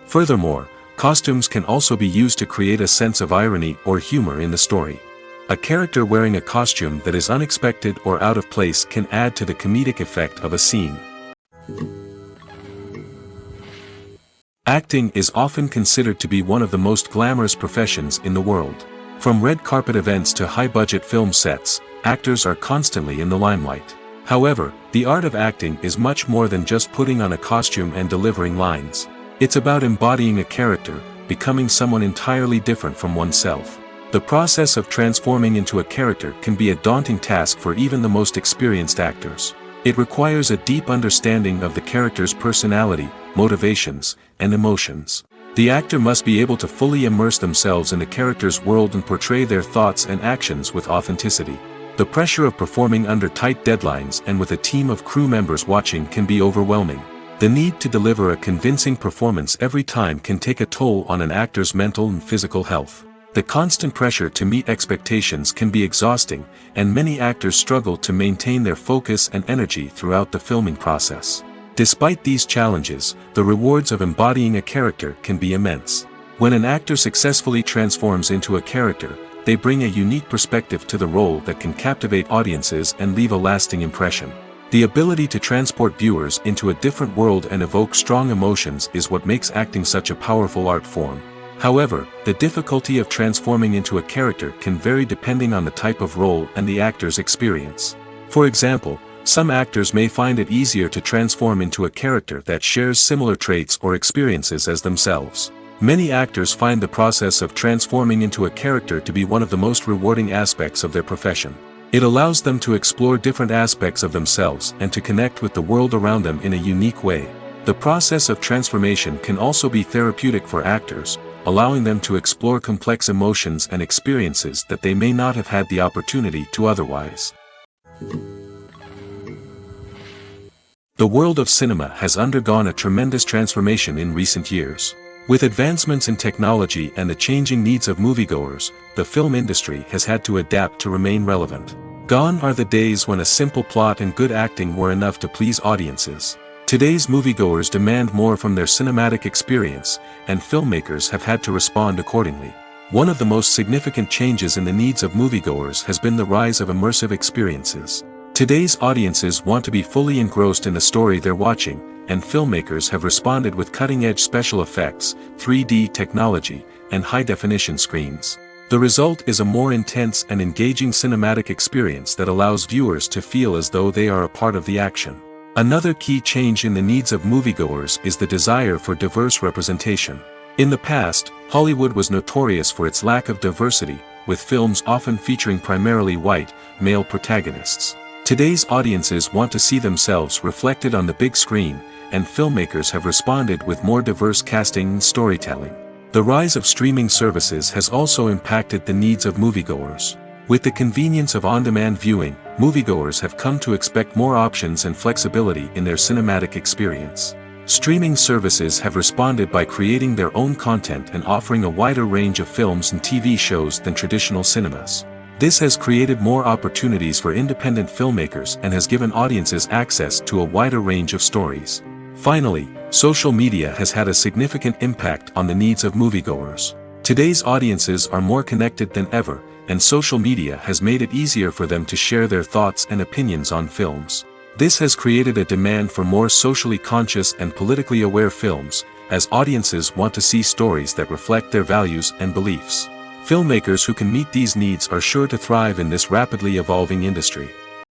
Furthermore, costumes can also be used to create a sense of irony or humor in the story. A character wearing a costume that is unexpected or out of place can add to the comedic effect of a scene. Acting is often considered to be one of the most glamorous professions in the world. From red carpet events to high-budget film sets, actors are constantly in the limelight. However, the art of acting is much more than just putting on a costume and delivering lines. It's about embodying a character, becoming someone entirely different from oneself. The process of transforming into a character can be a daunting task for even the most experienced actors. It requires a deep understanding of the character's personality, motivations, and emotions. The actor must be able to fully immerse themselves in the character's world and portray their thoughts and actions with authenticity. The pressure of performing under tight deadlines and with a team of crew members watching can be overwhelming. The need to deliver a convincing performance every time can take a toll on an actor's mental and physical health. The constant pressure to meet expectations can be exhausting, and many actors struggle to maintain their focus and energy throughout the filming process. Despite these challenges, the rewards of embodying a character can be immense. When an actor successfully transforms into a character, they bring a unique perspective to the role that can captivate audiences and leave a lasting impression. The ability to transport viewers into a different world and evoke strong emotions is what makes acting such a powerful art form. However, the difficulty of transforming into a character can vary depending on the type of role and the actor's experience. For example, some actors may find it easier to transform into a character that shares similar traits or experiences as themselves. Many actors find the process of transforming into a character to be one of the most rewarding aspects of their profession. It allows them to explore different aspects of themselves and to connect with the world around them in a unique way. The process of transformation can also be therapeutic for actors, allowing them to explore complex emotions and experiences that they may not have had the opportunity to otherwise. The world of cinema has undergone a tremendous transformation in recent years. With advancements in technology and the changing needs of moviegoers, the film industry has had to adapt to remain relevant. Gone are the days when a simple plot and good acting were enough to please audiences. Today's moviegoers demand more from their cinematic experience, and filmmakers have had to respond accordingly. One of the most significant changes in the needs of moviegoers has been the rise of immersive experiences. Today's audiences want to be fully engrossed in the story they're watching, and filmmakers have responded with cutting-edge special effects, 3D technology, and high-definition screens. The result is a more intense and engaging cinematic experience that allows viewers to feel as though they are a part of the action. Another key change in the needs of moviegoers is the desire for diverse representation. In the past, Hollywood was notorious for its lack of diversity, with films often featuring primarily white, male protagonists. Today's audiences want to see themselves reflected on the big screen, and filmmakers have responded with more diverse casting and storytelling. The rise of streaming services has also impacted the needs of moviegoers. With the convenience of on-demand viewing, moviegoers have come to expect more options and flexibility in their cinematic experience. Streaming services have responded by creating their own content and offering a wider range of films and TV shows than traditional cinemas. This has created more opportunities for independent filmmakers and has given audiences access to a wider range of stories. Finally, social media has had a significant impact on the needs of moviegoers. Today's audiences are more connected than ever, and social media has made it easier for them to share their thoughts and opinions on films. This has created a demand for more socially conscious and politically aware films, as audiences want to see stories that reflect their values and beliefs. Filmmakers who can meet these needs are sure to thrive in this rapidly evolving industry.